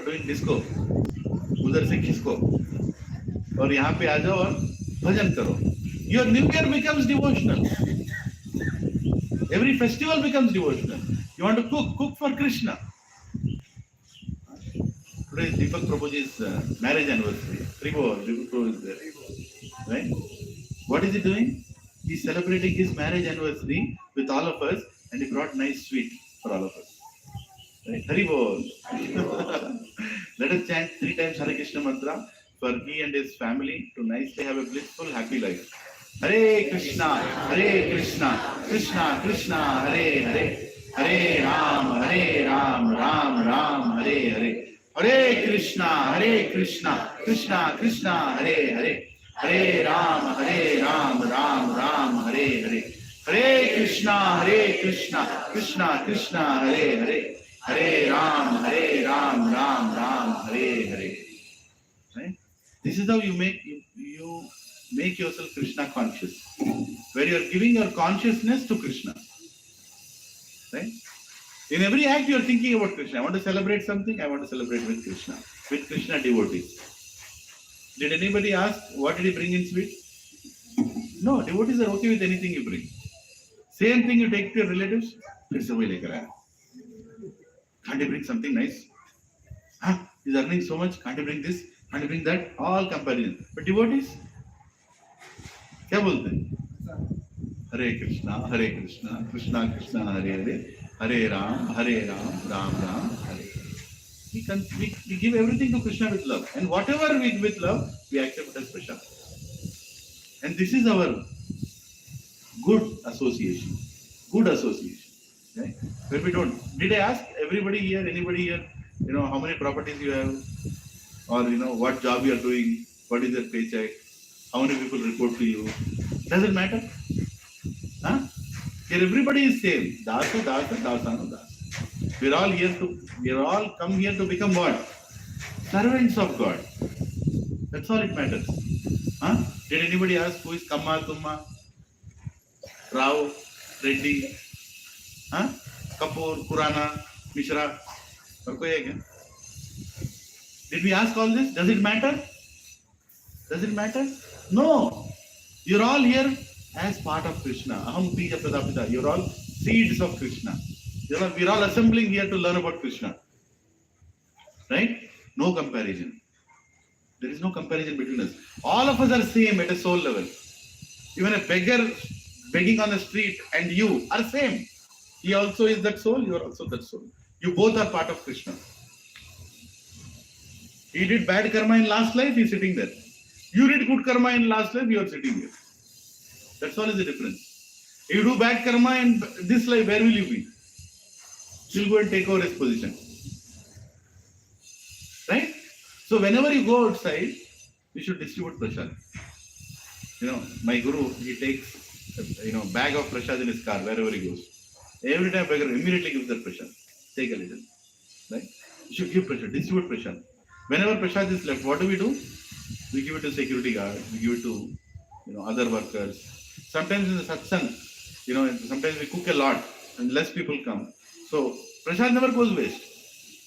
doing disco, उधर से खिसको और यहाँ पे आ जाओ और भजन करो. Your New Year becomes devotional. Every festival becomes devotional. You want to cook for Krishna. Today is Deepak Prabhuji's marriage anniversary. Deepak Prabhu is there. Right? What is he doing? He's celebrating his marriage anniversary with all of us and he brought nice sweet for all of us. Right? Hari Bol. Let us chant 3 times Hare Krishna mantra for he and his family to nicely have a blissful, happy life. Hare Krishna, Krishna Krishna, Hare Hare, Hare Ram, Ram Ram, Hare Hare. Hare Krishna, Krishna Krishna, Hare Hare, Hare Ram, Ram Hare Hare. Hare Krishna, Krishna Krishna, Hare Hare, Hare Ram, Ram Hare Hare. Right? This is how you make yourself Krishna conscious, where you are giving your consciousness to Krishna. Right? In every act you are thinking about Krishna. I want to celebrate something, I want to celebrate with Krishna devotees. Did anybody ask what did he bring in sweet? No, devotees are okay with anything you bring. Same thing you take to your relatives. Can't you bring something nice? He's earning so much, can't you bring this? Can't you bring that? All comparison. But devotees? क्या बोलते हैं? Hare Krishna, Krishna Krishna, Hare Hare, Hare Ram, Ram Ram, Hare. We give everything to Krishna with love, and whatever we give with love, we accept as prasad. And this is our good association. Right? Where we don't. Did I ask anybody here, how many properties you have, or what job you are doing, what is your paycheck, how many people report to you? Doesn't matter. Huh? Here everybody is same. Dasa, dasano, dasa. We are all come here to become what? Servants of God. That's all it matters. Huh? Did anybody ask who is Kamma, Tumma, Rao, Reddy, huh? Kapoor, Kurana, Mishra? और कोई है क्या? Did we ask all this? Does it matter? Does it matter? No. You're all here as part of Krishna. Aham bija pradapita. You're all seeds of Krishna. We're all assembling here to learn about Krishna. Right? No comparison. There is no comparison between us. All of us are same at a soul level. Even a beggar begging on the street and you are same. He also is that soul, you are also that soul. You both are part of Krishna. He did bad karma in last life, he is sitting there. You did good karma in last life, you are sitting here. That's all is the difference. If you do bad karma in this life, where will you be? You'll go and take over his position. Right? So whenever you go outside, you should distribute prasad. My guru, he takes bag of prasad in his car wherever he goes. Every time beggar immediately gives that prasad. Take a little. Right? You should give prasad, distribute prasad. Whenever prasad is left, what do? We give it to security guard, we give it to other workers. Sometimes in the satsang, sometimes we cook a lot and less people come. So prasad never goes waste.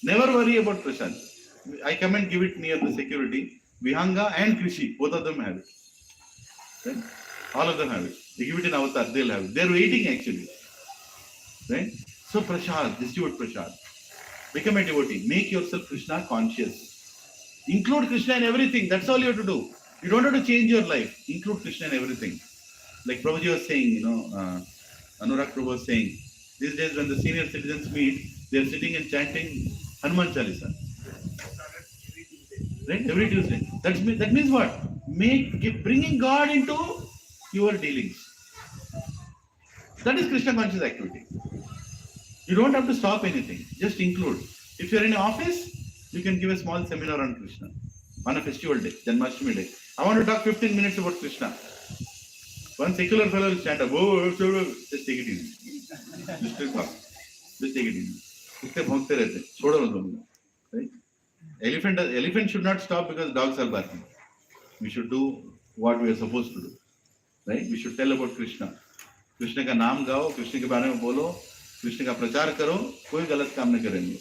Never worry about prasad. I come and give it near the security. Vihanga and Krishe, both of them have it. Right? All of them have it. They give it in avatar, they'll have it. They're waiting actually. Right? So prasad, distribute prasad. Become a devotee. Make yourself Krishna conscious. Include Krishna in everything. That's all you have to do. You don't have to change your life. Include Krishna in everything. Like Prabhuji was saying, Anurag Prabhu was saying, these days when the senior citizens meet, they're sitting and chanting Hanuman Chalisa. Right? Every Tuesday. That means what? Bringing God into your dealings. That is Krishna conscious activity. You don't have to stop anything. Just include. If you're in an office, you can give a small seminar on Krishna on a festival day, Janmashtami day. I want to talk 15 minutes about Krishna. One secular fellow will stand up. Oh, just take it easy. Just talk. Just take it easy. Right? Elephant should not stop because dogs are barking. We should do what we are supposed to do. Right? We should tell about Krishna. Krishna का नाम गाओ, कृष्ण के बारे में बोलो, कृष्ण का प्रचार करो, कोई गलत काम नहीं करेंगे,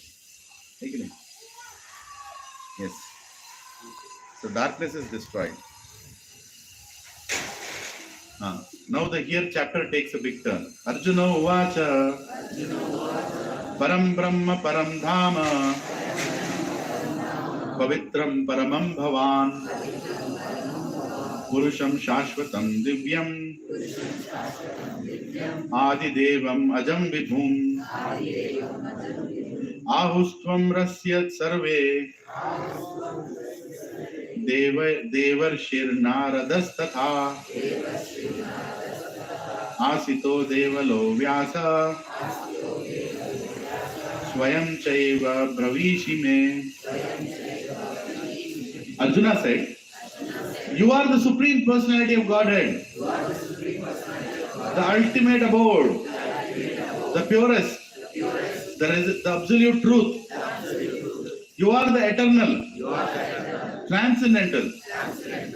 है कि नहीं? Yes. So darkness is destroyed. Now the here chapter takes a big turn. Arjuna uvacha param brahma param dhama pavitram paramam bhavan purusham shashvatam divyam adidevam ajam vidhum ahustvam rasyat sarve देवर्षिर नारदस्तथा आसितो देवलो व्यास स्वयं चैव ब्रवीषि मे. Arjuna said, you are the supreme personality of Godhead, the ultimate abode, the purest, the absolute truth. You are the eternal, transcendental,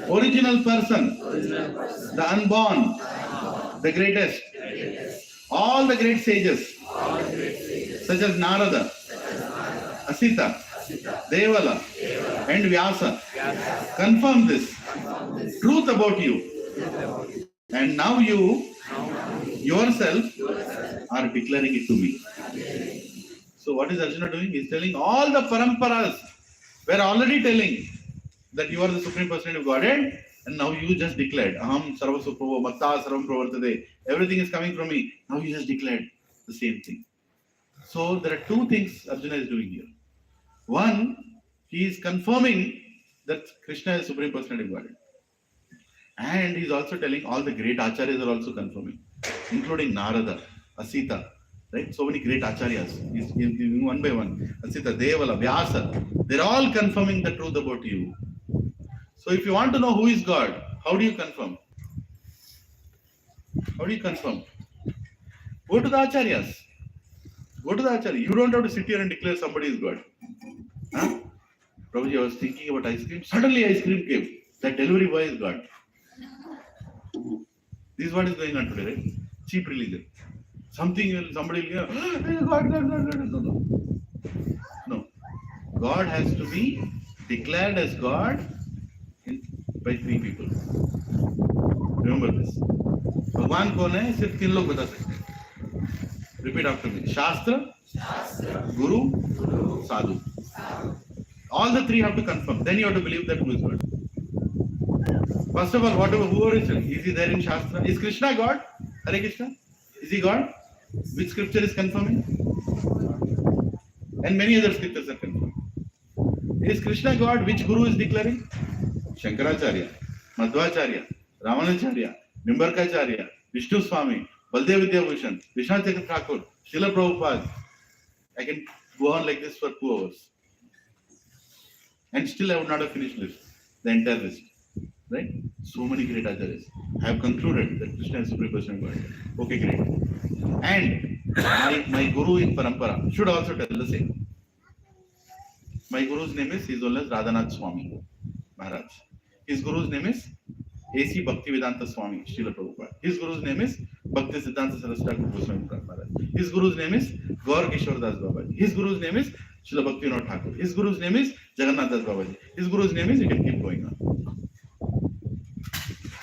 original person, the unborn, the greatest. All the great sages, such as Narada, Asita, Devala, and Vyasa, confirm this truth about you. And now you yourself are declaring it to me. So what is Arjuna doing? He is telling all the paramparas were already telling that you are the supreme personality of Godhead, and now you just declared, Aham sarva supravo matta sarvam pravartate. Everything is coming from me. Now you just declared the same thing. So there are two things Arjuna is doing here. One, he is confirming that Krishna is supreme personality of Godhead. And he is also telling all the great acharyas are also confirming, including Narada, Asita, right? So many great acharyas. He is giving one by one. Asita, Devala, Vyasa. They are all confirming the truth about you. So if you want to know who is God, how do you confirm? How do you confirm? Go to the acharyas. Go to the Acharya. You don't have to sit here and declare somebody is God. Huh? Prabhuji, I was thinking about ice cream. Suddenly ice cream came. That delivery boy is God. This is what is going on today, right? Cheap religion. Somebody will go, God. No. God has to be declared as God by three people. Remember this. भगवान कौन है सिर्फ तीन लोग बता सकते हैं. Repeat after me. Shastra, Guru, Sadhu. All the three have to confirm. Then you have to believe that who is God. First of all, whoever is he there in Shastra? Is Krishna God? Hare Krishna? Is he God? Which scripture is confirming? And many other scriptures are confirming. Is Krishna God? Which Guru is declaring? Shankaracharya, Madhvacharya, Ramanacharya, Nimbarkacharya, Vishnu Swami, Baldev Vidyabhushan, Vishnu Chakra Thakur, Srila Prabhupada. I can go on like this for 2 hours. And still I would not have finished the entire list. Right? So many great acharyas. I have concluded that Krishna is Supreme Person of God. Okay, great. And my Guru in Parampara should also tell the same. My Guru's name is, his known as Radhanath Swami Maharaj. His Guru's name is A.C. Bhaktivedanta Swami, Srila Prabhupada. His Guru's name is Bhakti Siddhanta Saraswati Goswami Maharaj. His Guru's name is Gaur Kishore Das Babaji. His Guru's name is Srila Bhaktivinoda Thakur. His Guru's name is Jagannath Das Babaji. His Guru's name is, you can keep going on.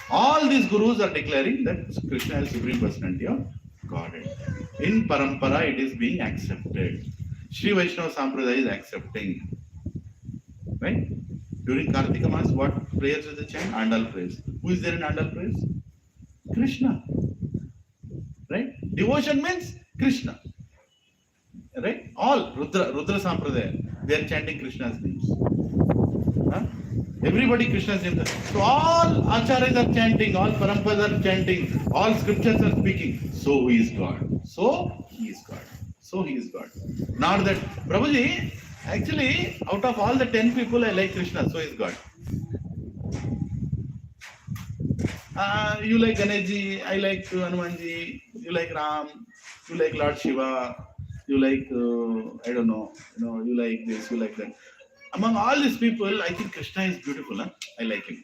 All these Gurus are declaring that Krishna is Supreme Personality of Godhead. In Parampara, it is being accepted. Sri Vaishnava Sampradaya is accepting. Right? During Kartika Mass, what prayers is the chant? Andal prayers. Who is there in Andal prayers? Krishna. Right? Devotion means Krishna. Right? All Rudra Sampradaya, they are chanting Krishna's names. Huh? Everybody Krishna's name. So all acharyas are chanting, all paramparas are chanting, all scriptures are speaking. So he is God. So he is God. So he is God. Not that, Prabhuji, actually, out of all the 10 people, I like Krishna, so he is God. You like Ganeshji, I like Hanumanji, you like Ram, you like Lord Shiva, you like, I don't know, you like this, you like that. Among all these people, I think Krishna is beautiful. Huh? I like him.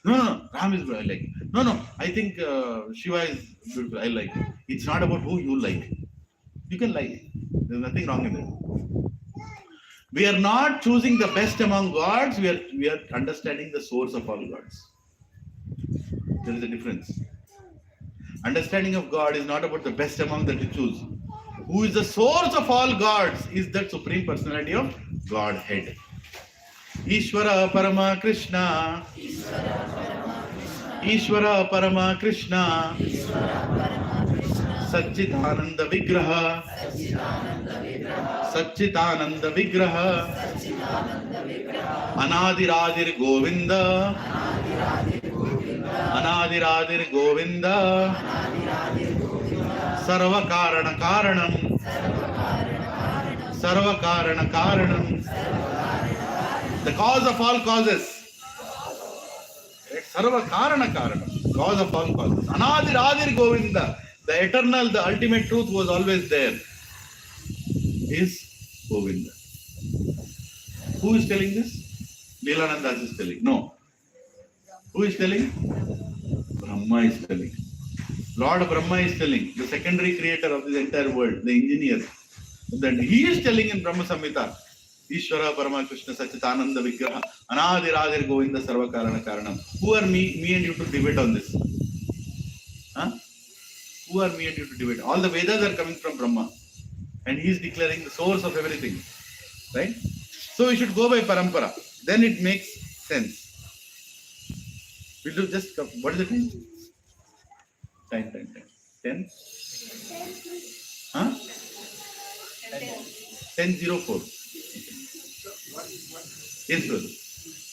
No, Ram is good. I like him. No, I think Shiva is beautiful. I like him. It's not about who you like. You can like. There's nothing wrong in that. We are not choosing the best among gods. We are understanding the source of all gods. There is a difference. Understanding of God is not about the best among that you choose. Who is the source of all gods is that Supreme Personality of Godhead. Ishvara Parama Krishna. Ishvara Parama Krishna. Satchitananda Vigraha. Satchitananda Vigraha. Anadiradir Govinda. Anadiradir Govinda. Sarva Karana Karanam. Sarva Karana Karanam. The cause of all causes. Sarva Karana Karanam. Cause of all causes. Anadiradir Govinda. The eternal, the ultimate truth was always there. Is Govinda. Who is telling this? Lilananda is telling. No. Who is telling? Brahma is telling. Lord Brahma is telling, the secondary creator of this entire world, the engineer, that he is telling in Brahma Samhita, Ishvara Parama Krishna Satchitananda Vigraha, Anadiradir Govinda Sarva Karana Karanam. Who are me and you to debate on this? Huh? Who are me and you to debate? All the Vedas are coming from Brahma. And he is declaring the source of everything. Right? So we should go by Parampara. Then it makes sense. We'll do just, what is the time? Time. 10? Huh? 10:04. Yes, brother.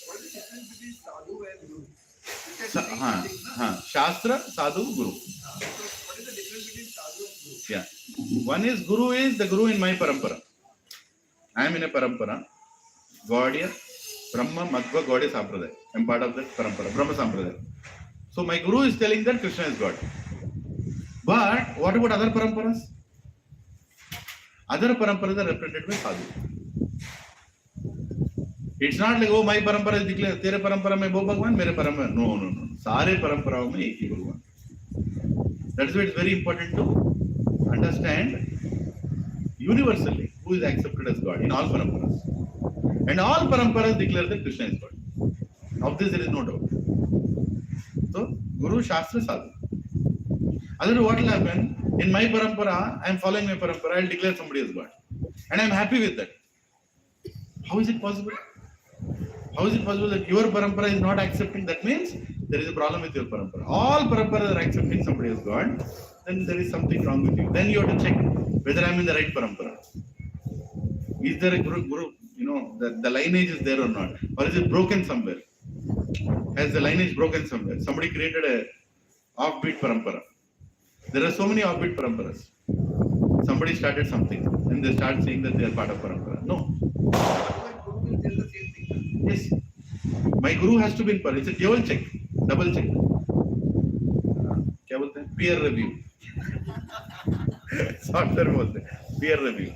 What is the difference between sadhu and guru? Shastra, sadhu, guru. What is the difference between sadhu and guru? Yeah. One is guru is the guru in my parampara. I am in a parampara. Gaudiya, Brahma, Madhva, Gaudiya Sampradaya. I am part of that parampara, Brahma Sampradaya. So my guru is telling that Krishna is God. But what about other paramparas? Other paramparas are represented by sadhu. It's not like, oh, my parampara is declared, tere parampara mein wo Bhagwan, mere parampara. No. Sare paramparaon mein ek hi Bhagwan. That's why it's very important to understand universally who is accepted as God in all paramparas. And all paramparas declare that Krishna is God. Of this there is no doubt. So, Guru, Shastra, Sadhu. Otherwise, what will happen? In my parampara, I am following my parampara, I will declare somebody as God. And I am happy with that. How is it possible? How is it possible that your parampara is not accepting? That means there is a problem with your parampara. All paramparas are accepting somebody as God, then there is something wrong with you. Then you have to check whether I am in the right parampara. Is there a guru, the lineage is there or not? Or is it broken somewhere? Has the lineage broken somewhere? Somebody created a offbeat parampara. There are so many offbeat paramparas. Somebody started something and they start saying that they are part of parampara. No. Yes. My guru has to be in parampara. It's a double check. क्या बोलते हैं? Peer review. Software बोलते हैं. Peer review.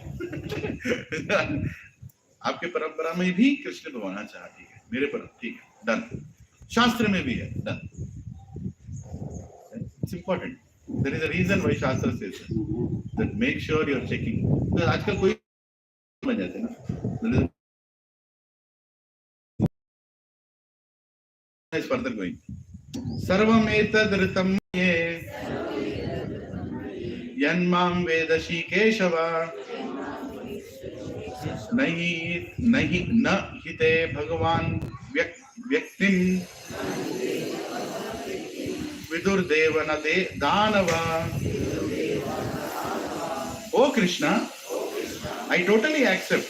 आपके परंपरा में भी कृष्ण भगवान अच्छा ठीक है. मेरे पर ठीक है. Done. शास्त्र में भी है. Done. It's important. There is a reason why Shastra says that make sure you are checking. Because आजकल कोई बन जाते हैं ना. Is further going. Sarvam etadritam ye yanmam vedashi keshava nahi na hite bhagavan vyaktim vidur devana danava. Oh Krishna, I totally accept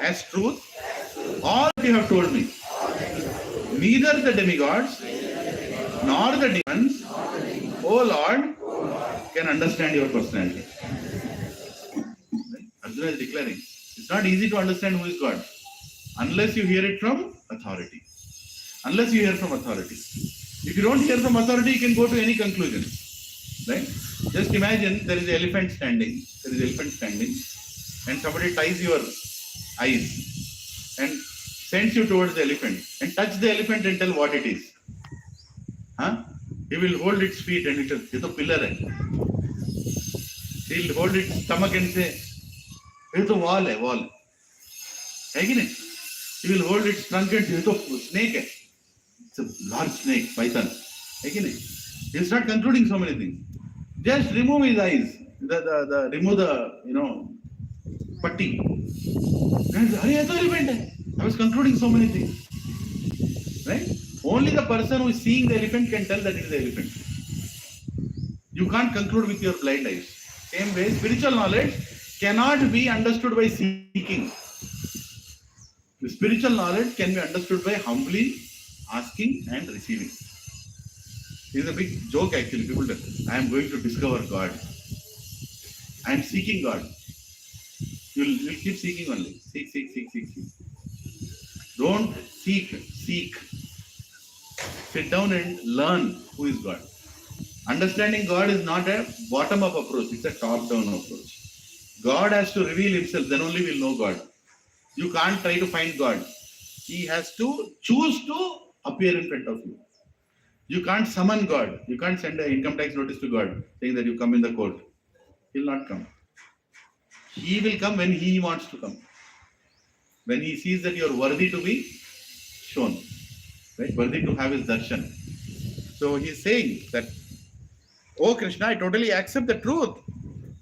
as truth all you have told me. Neither the demigods nor the demons, O Lord, can understand your personality. Arjuna is declaring, it's not easy to understand who is God unless you hear it from authority. Unless you hear from authority. If you don't hear from authority, you can go to any conclusion. Right? Just imagine there is an elephant standing. And somebody ties your eyes and sends you towards the elephant and touch the elephant and tell what it is. He will hold its feet and it will, it's a pillar. He will hold its stomach and say, it's a wall. He will hold its trunk and say, it's a snake. It's a large snake, python. He will start concluding so many things. Just remove his eyes. Remove the, patti. And I was concluding so many things. Right? Only the person who is seeing the elephant can tell that it is the elephant. You can't conclude with your blind eyes. Same way, spiritual knowledge cannot be understood by seeking. The spiritual knowledge can be understood by humbly asking and receiving. This is a big joke actually. People tell, I am going to discover God. I am seeking God. You'll keep seeking only. Seek. Don't seek. Sit down and learn who is God. Understanding God is not a bottom-up approach, it's a top-down approach. God has to reveal himself, then only we'll know God. You can't try to find God. He has to choose to appear in front of you. You can't summon God. You can't send an income tax notice to God saying that you come in the court. He will not come. He will come when he wants to come. When he sees that you are worthy to be shown. Right? Worthy to have his darshan. So he is saying that, oh Krishna, I totally accept the truth.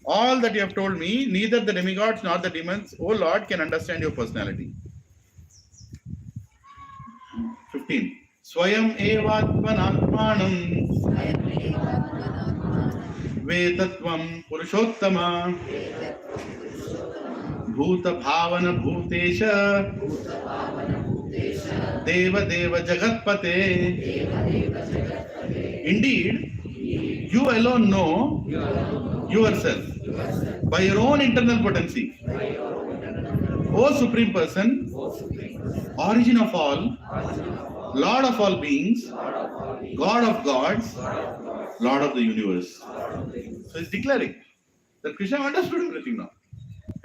All that you have told me, neither the demigods nor the demons, oh Lord, can understand your personality. 15. Swayam evatmanatmanam vedatvam purushottama bhuta bhavana bhutesha deva deva jagatpate. Indeed, you alone know yourself by your own internal potency. O Supreme Person, origin of all, Lord of all beings, God of gods, Lord of the universe. So he's declaring that Krishna understood everything now.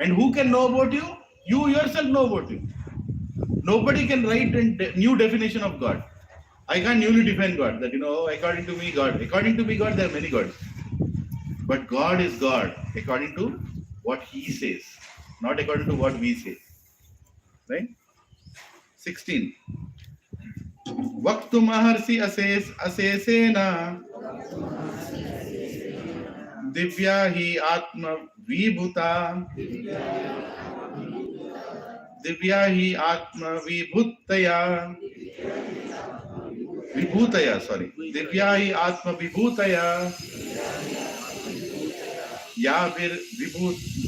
And who can know about you? You yourself know about you. Nobody can write a new definition of God. I can't newly define God. That, according to me, God. According to me, God, there are many gods. But God is God according to what He says, not according to what we say. Right? 16. Vaktu maharsi asesena divya hi atma vibhuta divya hi atma vibhutaya divya hi atma vibhutaya yavir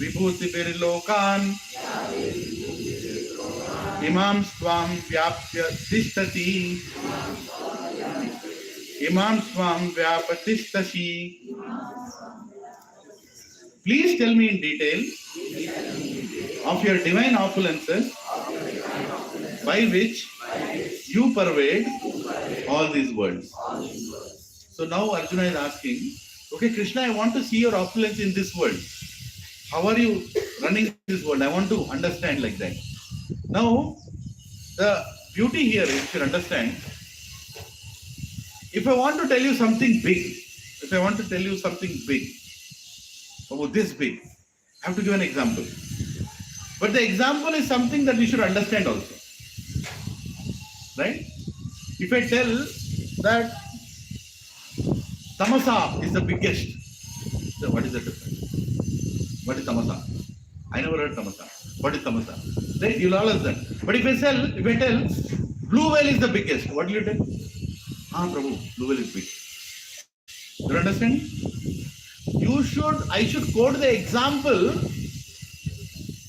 vibhuti bir lokan imam swam vyapya tishtati imam swam vyapatishtashi. Please tell me in detail of your divine opulences by which you pervade all these worlds. So now Arjuna is asking, okay, Krishna, I want to see your opulence in this world. How are you running this world? I want to understand like that. Now, the beauty here, you should understand, if I want to tell you something big, about this big, I have to give an example. But the example is something that we should understand also. Right? If I tell that tamasa is the biggest, so what is the difference? What is tamasa? I never heard tamasa. What is tamasa? Right? You'll all understand. But if I tell blue whale is the biggest, what will you tell? Prabhu, blue whale is big. Do you understand? I should quote the example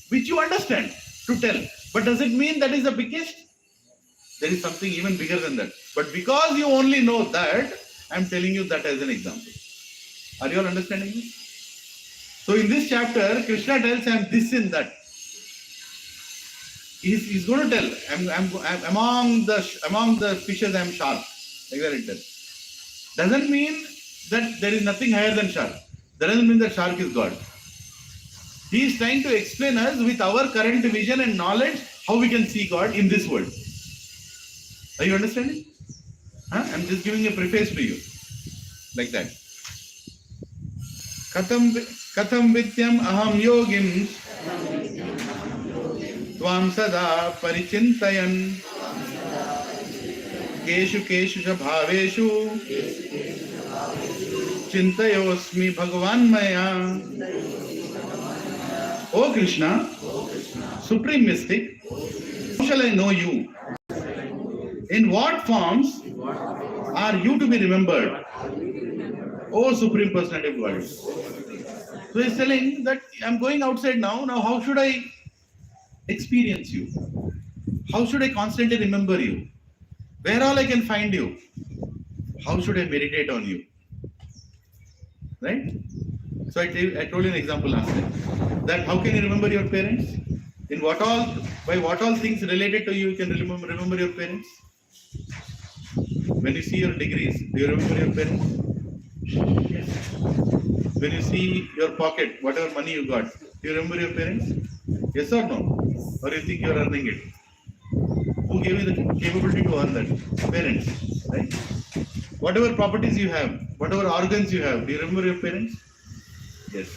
which you understand to tell. But does it mean that is the biggest? There is something even bigger than that. But because you only know that, I am telling you that as an example. Are you all understanding this? So in this chapter, Krishna tells I am this and that. He's going to tell, I'm among the fishes I am shark. Like that it tells. Doesn't mean that there is nothing higher than shark. That doesn't mean that shark is God. He is trying to explain us with our current vision and knowledge how we can see God in this world. Are you understanding? I'm just giving a preface to you. Like that. Katham vidyam aham yogim tvam sada parichintayan keshu cha bhaveshu chintayosmi bhagavan maya. O Krishna, Supreme Mystic, how shall I know you? In what forms are you to be remembered? O Supreme Personality of Godhead. So he's telling that I'm going outside now. Now how should I experience you? How should I constantly remember you? Where all I can find you? How should I meditate on you? Right? So I told you an example last time. That how can you remember your parents? By what all things related to you can remember your parents? When you see your degrees, do you remember your parents? Yes. When you see your pocket, whatever money you got, do you remember your parents? Yes or no? Or you think you are earning it? Who gave you the capability to earn that? Parents, right? Whatever properties you have, whatever organs you have, do you remember your parents? Yes.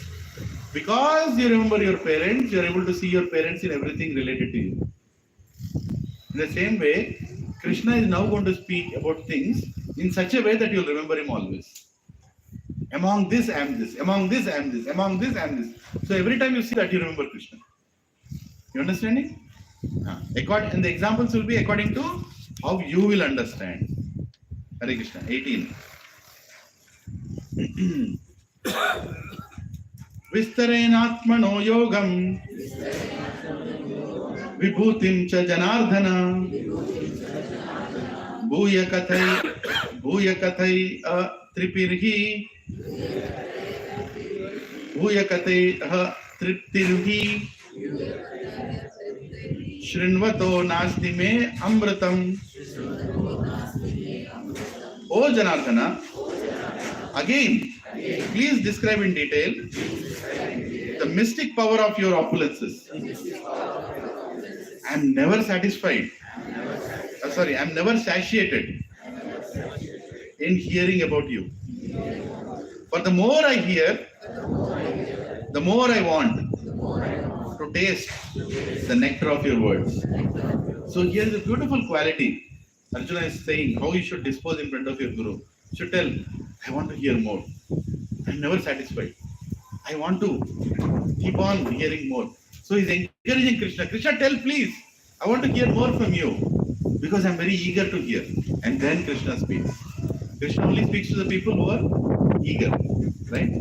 Because you remember your parents, you are able to see your parents in everything related to you. In the same way, Krishna is now going to speak about things in such a way that you'll remember him always. Among this, I am this. Among this, I am this. Among this, I am this. So every time you see that, you remember Krishna. You understanding? And the examples will be according to how you will understand. Hare Krishna. 18. Vistarenatmano yogam vibhutim cha janardhana bhuya kathai tripirhi bhuya kathai triptirhi shrinvato nasti me amritam. O Janardhana, again, please describe in detail the mystic power of your opulences. I am never satisfied. I am never satiated in hearing about you. For the more I hear, the more I want to taste the nectar of your words. So here is a beautiful quality. Arjuna is saying how you should dispose in front of your Guru. You should tell, I want to hear more. I'm never satisfied. I want to keep on hearing more. So he's encouraging Krishna. Krishna, tell please. I want to hear more from you because I'm very eager to hear. And then Krishna speaks. Krishna only speaks to the people who are eager, right?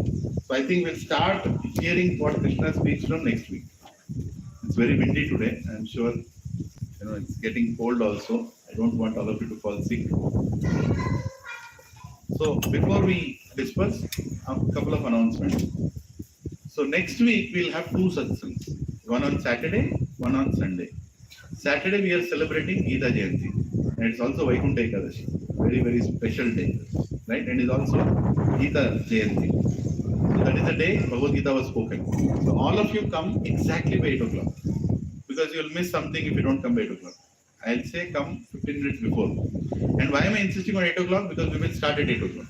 So I think we'll start hearing what Krishna speaks from next week. It's very windy today. I'm sure it's getting cold also. I don't want all of you to fall sick. So before we disperse, a couple of announcements. So next week we'll have two satsangs, one on Saturday, one on Sunday. Saturday we are celebrating Gita Jayanti, and it's also Vaikuntha Ekadashi, very very special day, right? And it's also Gita Jayanti. So that is the day Bhagavad Gita was spoken. So all of you come exactly by 8 o'clock, because you will miss something if you don't come by 8 o'clock. I'll say come 15 minutes before. And why am I insisting on 8 o'clock? Because we will start at 8 o'clock.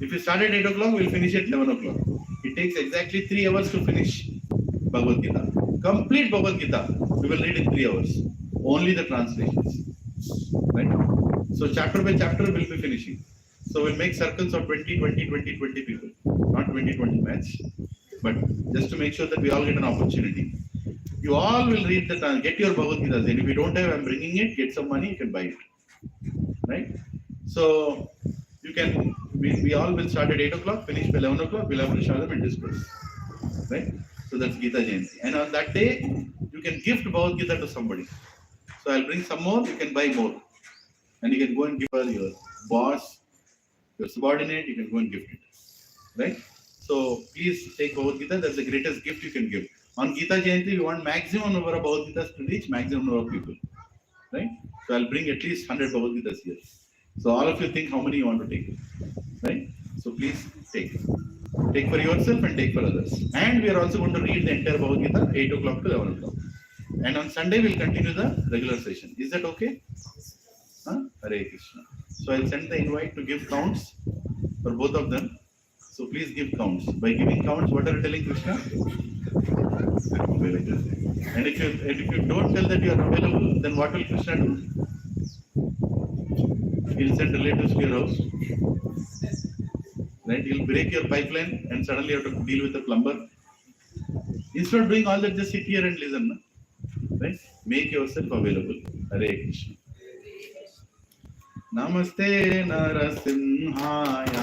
If you start at 8 o'clock, we'll finish at 11 o'clock. It takes exactly 3 hours to finish Bhagavad Gita. Complete Bhagavad Gita, we will read in 3 hours. Only the translations. Right? So chapter by chapter we'll be finishing. So we'll make circles of 20, 20, 20, 20 people. Not 20, 20 match. But just to make sure that we all get an opportunity. You all will read get your Bhagavad Gita. And if you don't have, I'm bringing it, get some money, you can buy it. Right? So you can, we all will start at 8 o'clock, finish by 11 o'clock, we'll have Prashadam and disperse. Right? So that's Gita Jayanti. And on that day, you can gift Bhagavad Gita to somebody. So I'll bring some more, you can buy more. And you can go and give her your boss, your subordinate, you can go and gift it. Right? So please take Bhagavad Gita, that's the greatest gift you can give. On Gita Jayanti, we want maximum number of Bhagavad Gitas to reach maximum number of people. Right? So I'll bring at least 100 Bhagavad Gitas here. So all of you think how many you want to take. Right? So please take. Take for yourself and take for others. And we are also going to read the entire Bhagavad Gita 8 o'clock to 11 o'clock. And on Sunday, we'll continue the regular session. Is that okay? Hare Krishna. So I'll send the invite to give counts for both of them. So please give counts. By giving counts, what are you telling Krishna? And if you don't tell that you are available, then what will Krishna do? He'll send relatives to your house. Right? He'll break your pipeline and suddenly you have to deal with the plumber. Instead of doing all that, just sit here and listen. Right? Make yourself available. Hare Krishna. Namaste Narasimhaya.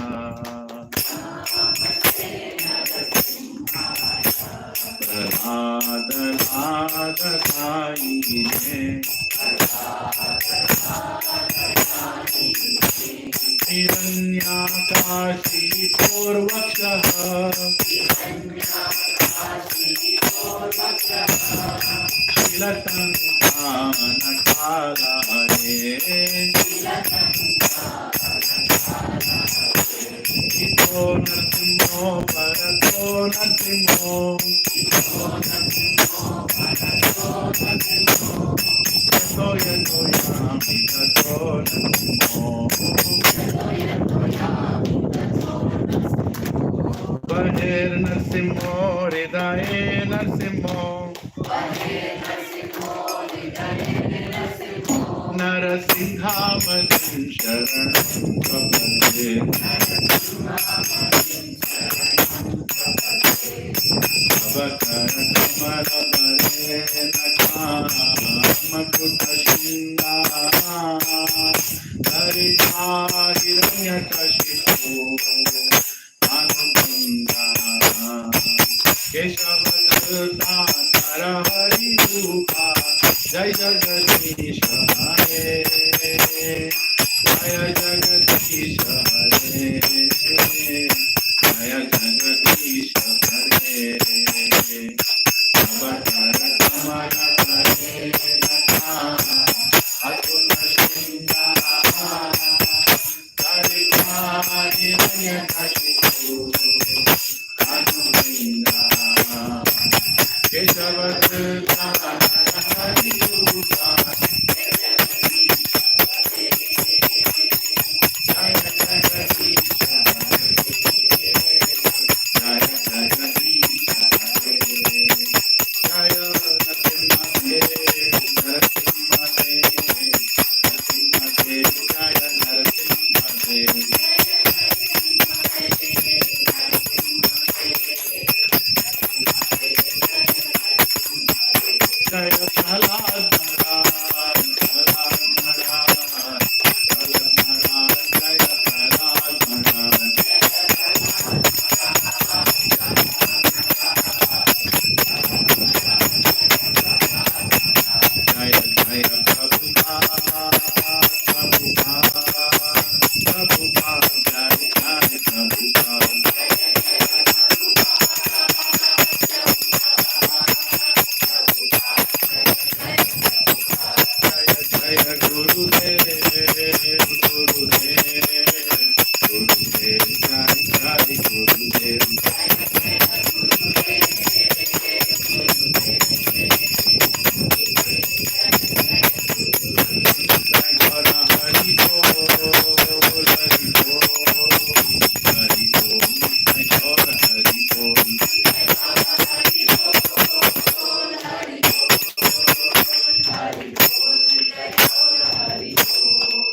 Hiranyakashi Purvakshah Shilatankanakalaye Ito Narsimho Parato Narsimho Yato Yato Yami Tato Narsimho Bahir Narsimho Hridaye Narsimho Narasinghamadin Sharanam Prabhade Abhakarakamaravare Nakamakuta Shinda Harita Hiranyakashipu Anukunda Keshavadruta Narahari Rupa Jai Jagadish Hare Jai Jagadish Hare Jai Jagadish Hare Abhakarakamaravare Nakamakuta Shinda Harita Hiranyakashipu Anukunda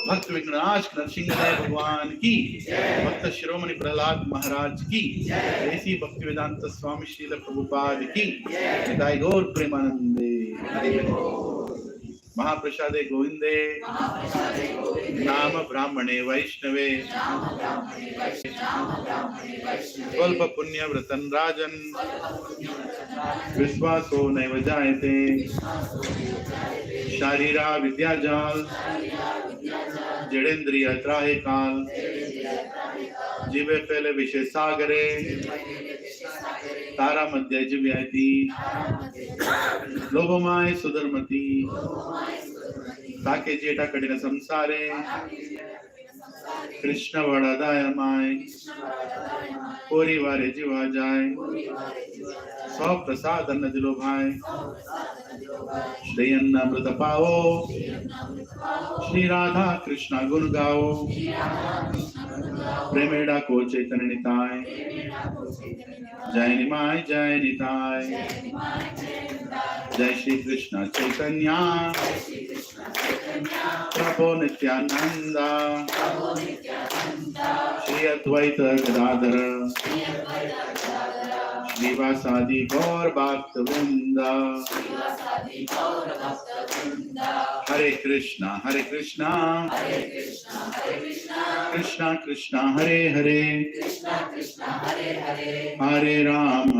भक्त विघ्नाश नरसिंहदेव भगवान की, भक्त शिरोमणि प्रहलाद महाराज की, ऐसी भक्ति वेदांत स्वामी श्रील प्रभुपाद की, निताय गौर प्रेमानंदे, महाप्रसादे गोविंदे, नाम ब्राह्मणे वैष्णवे, स्वल्प पुण्य व्रतन राजन, विश्वासो नैव जायते, शारीरा विद्याजाल, जड़ेन्द्रिय त्राहे काल, जीवे फैले विषय सागरे, तारा मध्य जीव्याति, लोभमाय सुधर्मति, ताके जेठा कठिन संसारे, कृष्ण वरदाय माय, कोरी वारे जीवा जाय, सौ प्रसाद अन्न दिलो भाई, श्री अन्न अमृत पाओ, श्री राधा कृष्णा गुण गाओ, प्रेमेड़ा को चैतन्य निताय, जय निमाय जय निताय, जय श्री कृष्ण चैतन्य प्रभु नित्यानंदा, श्री अद्वैत गदाधर, श्रीवासादि गौर भक्त वृंदा, हरे कृष्णा कृष्णा कृष्णा हरे हरे, हरे राम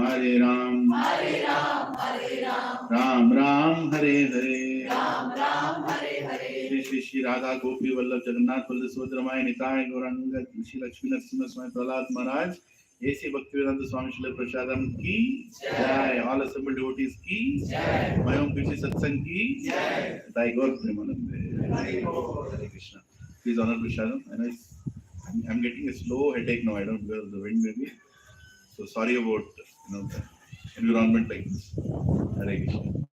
राम राम हरे हरे, श्री श्री श्री राधा गोपी वल्लभ जगन्नाथ बलदेव सुभद्रमाय निताय गौरांग श्री लक्ष्मी नरसिंह स्वामी प्रहलाद महाराज ऐसी भक्तिवेदांत स्वामी श्री प्रसादम की जय, ऑल assembled devotees की जय, मयम कृषि सत्संग की जय, दाई गौर प्रेमानंदे, हरे Krishna. Please honor prasadam. I know I'm getting a slow headache now. I don't know because of the wind maybe. So sorry about the environment like this. Hare Krishna.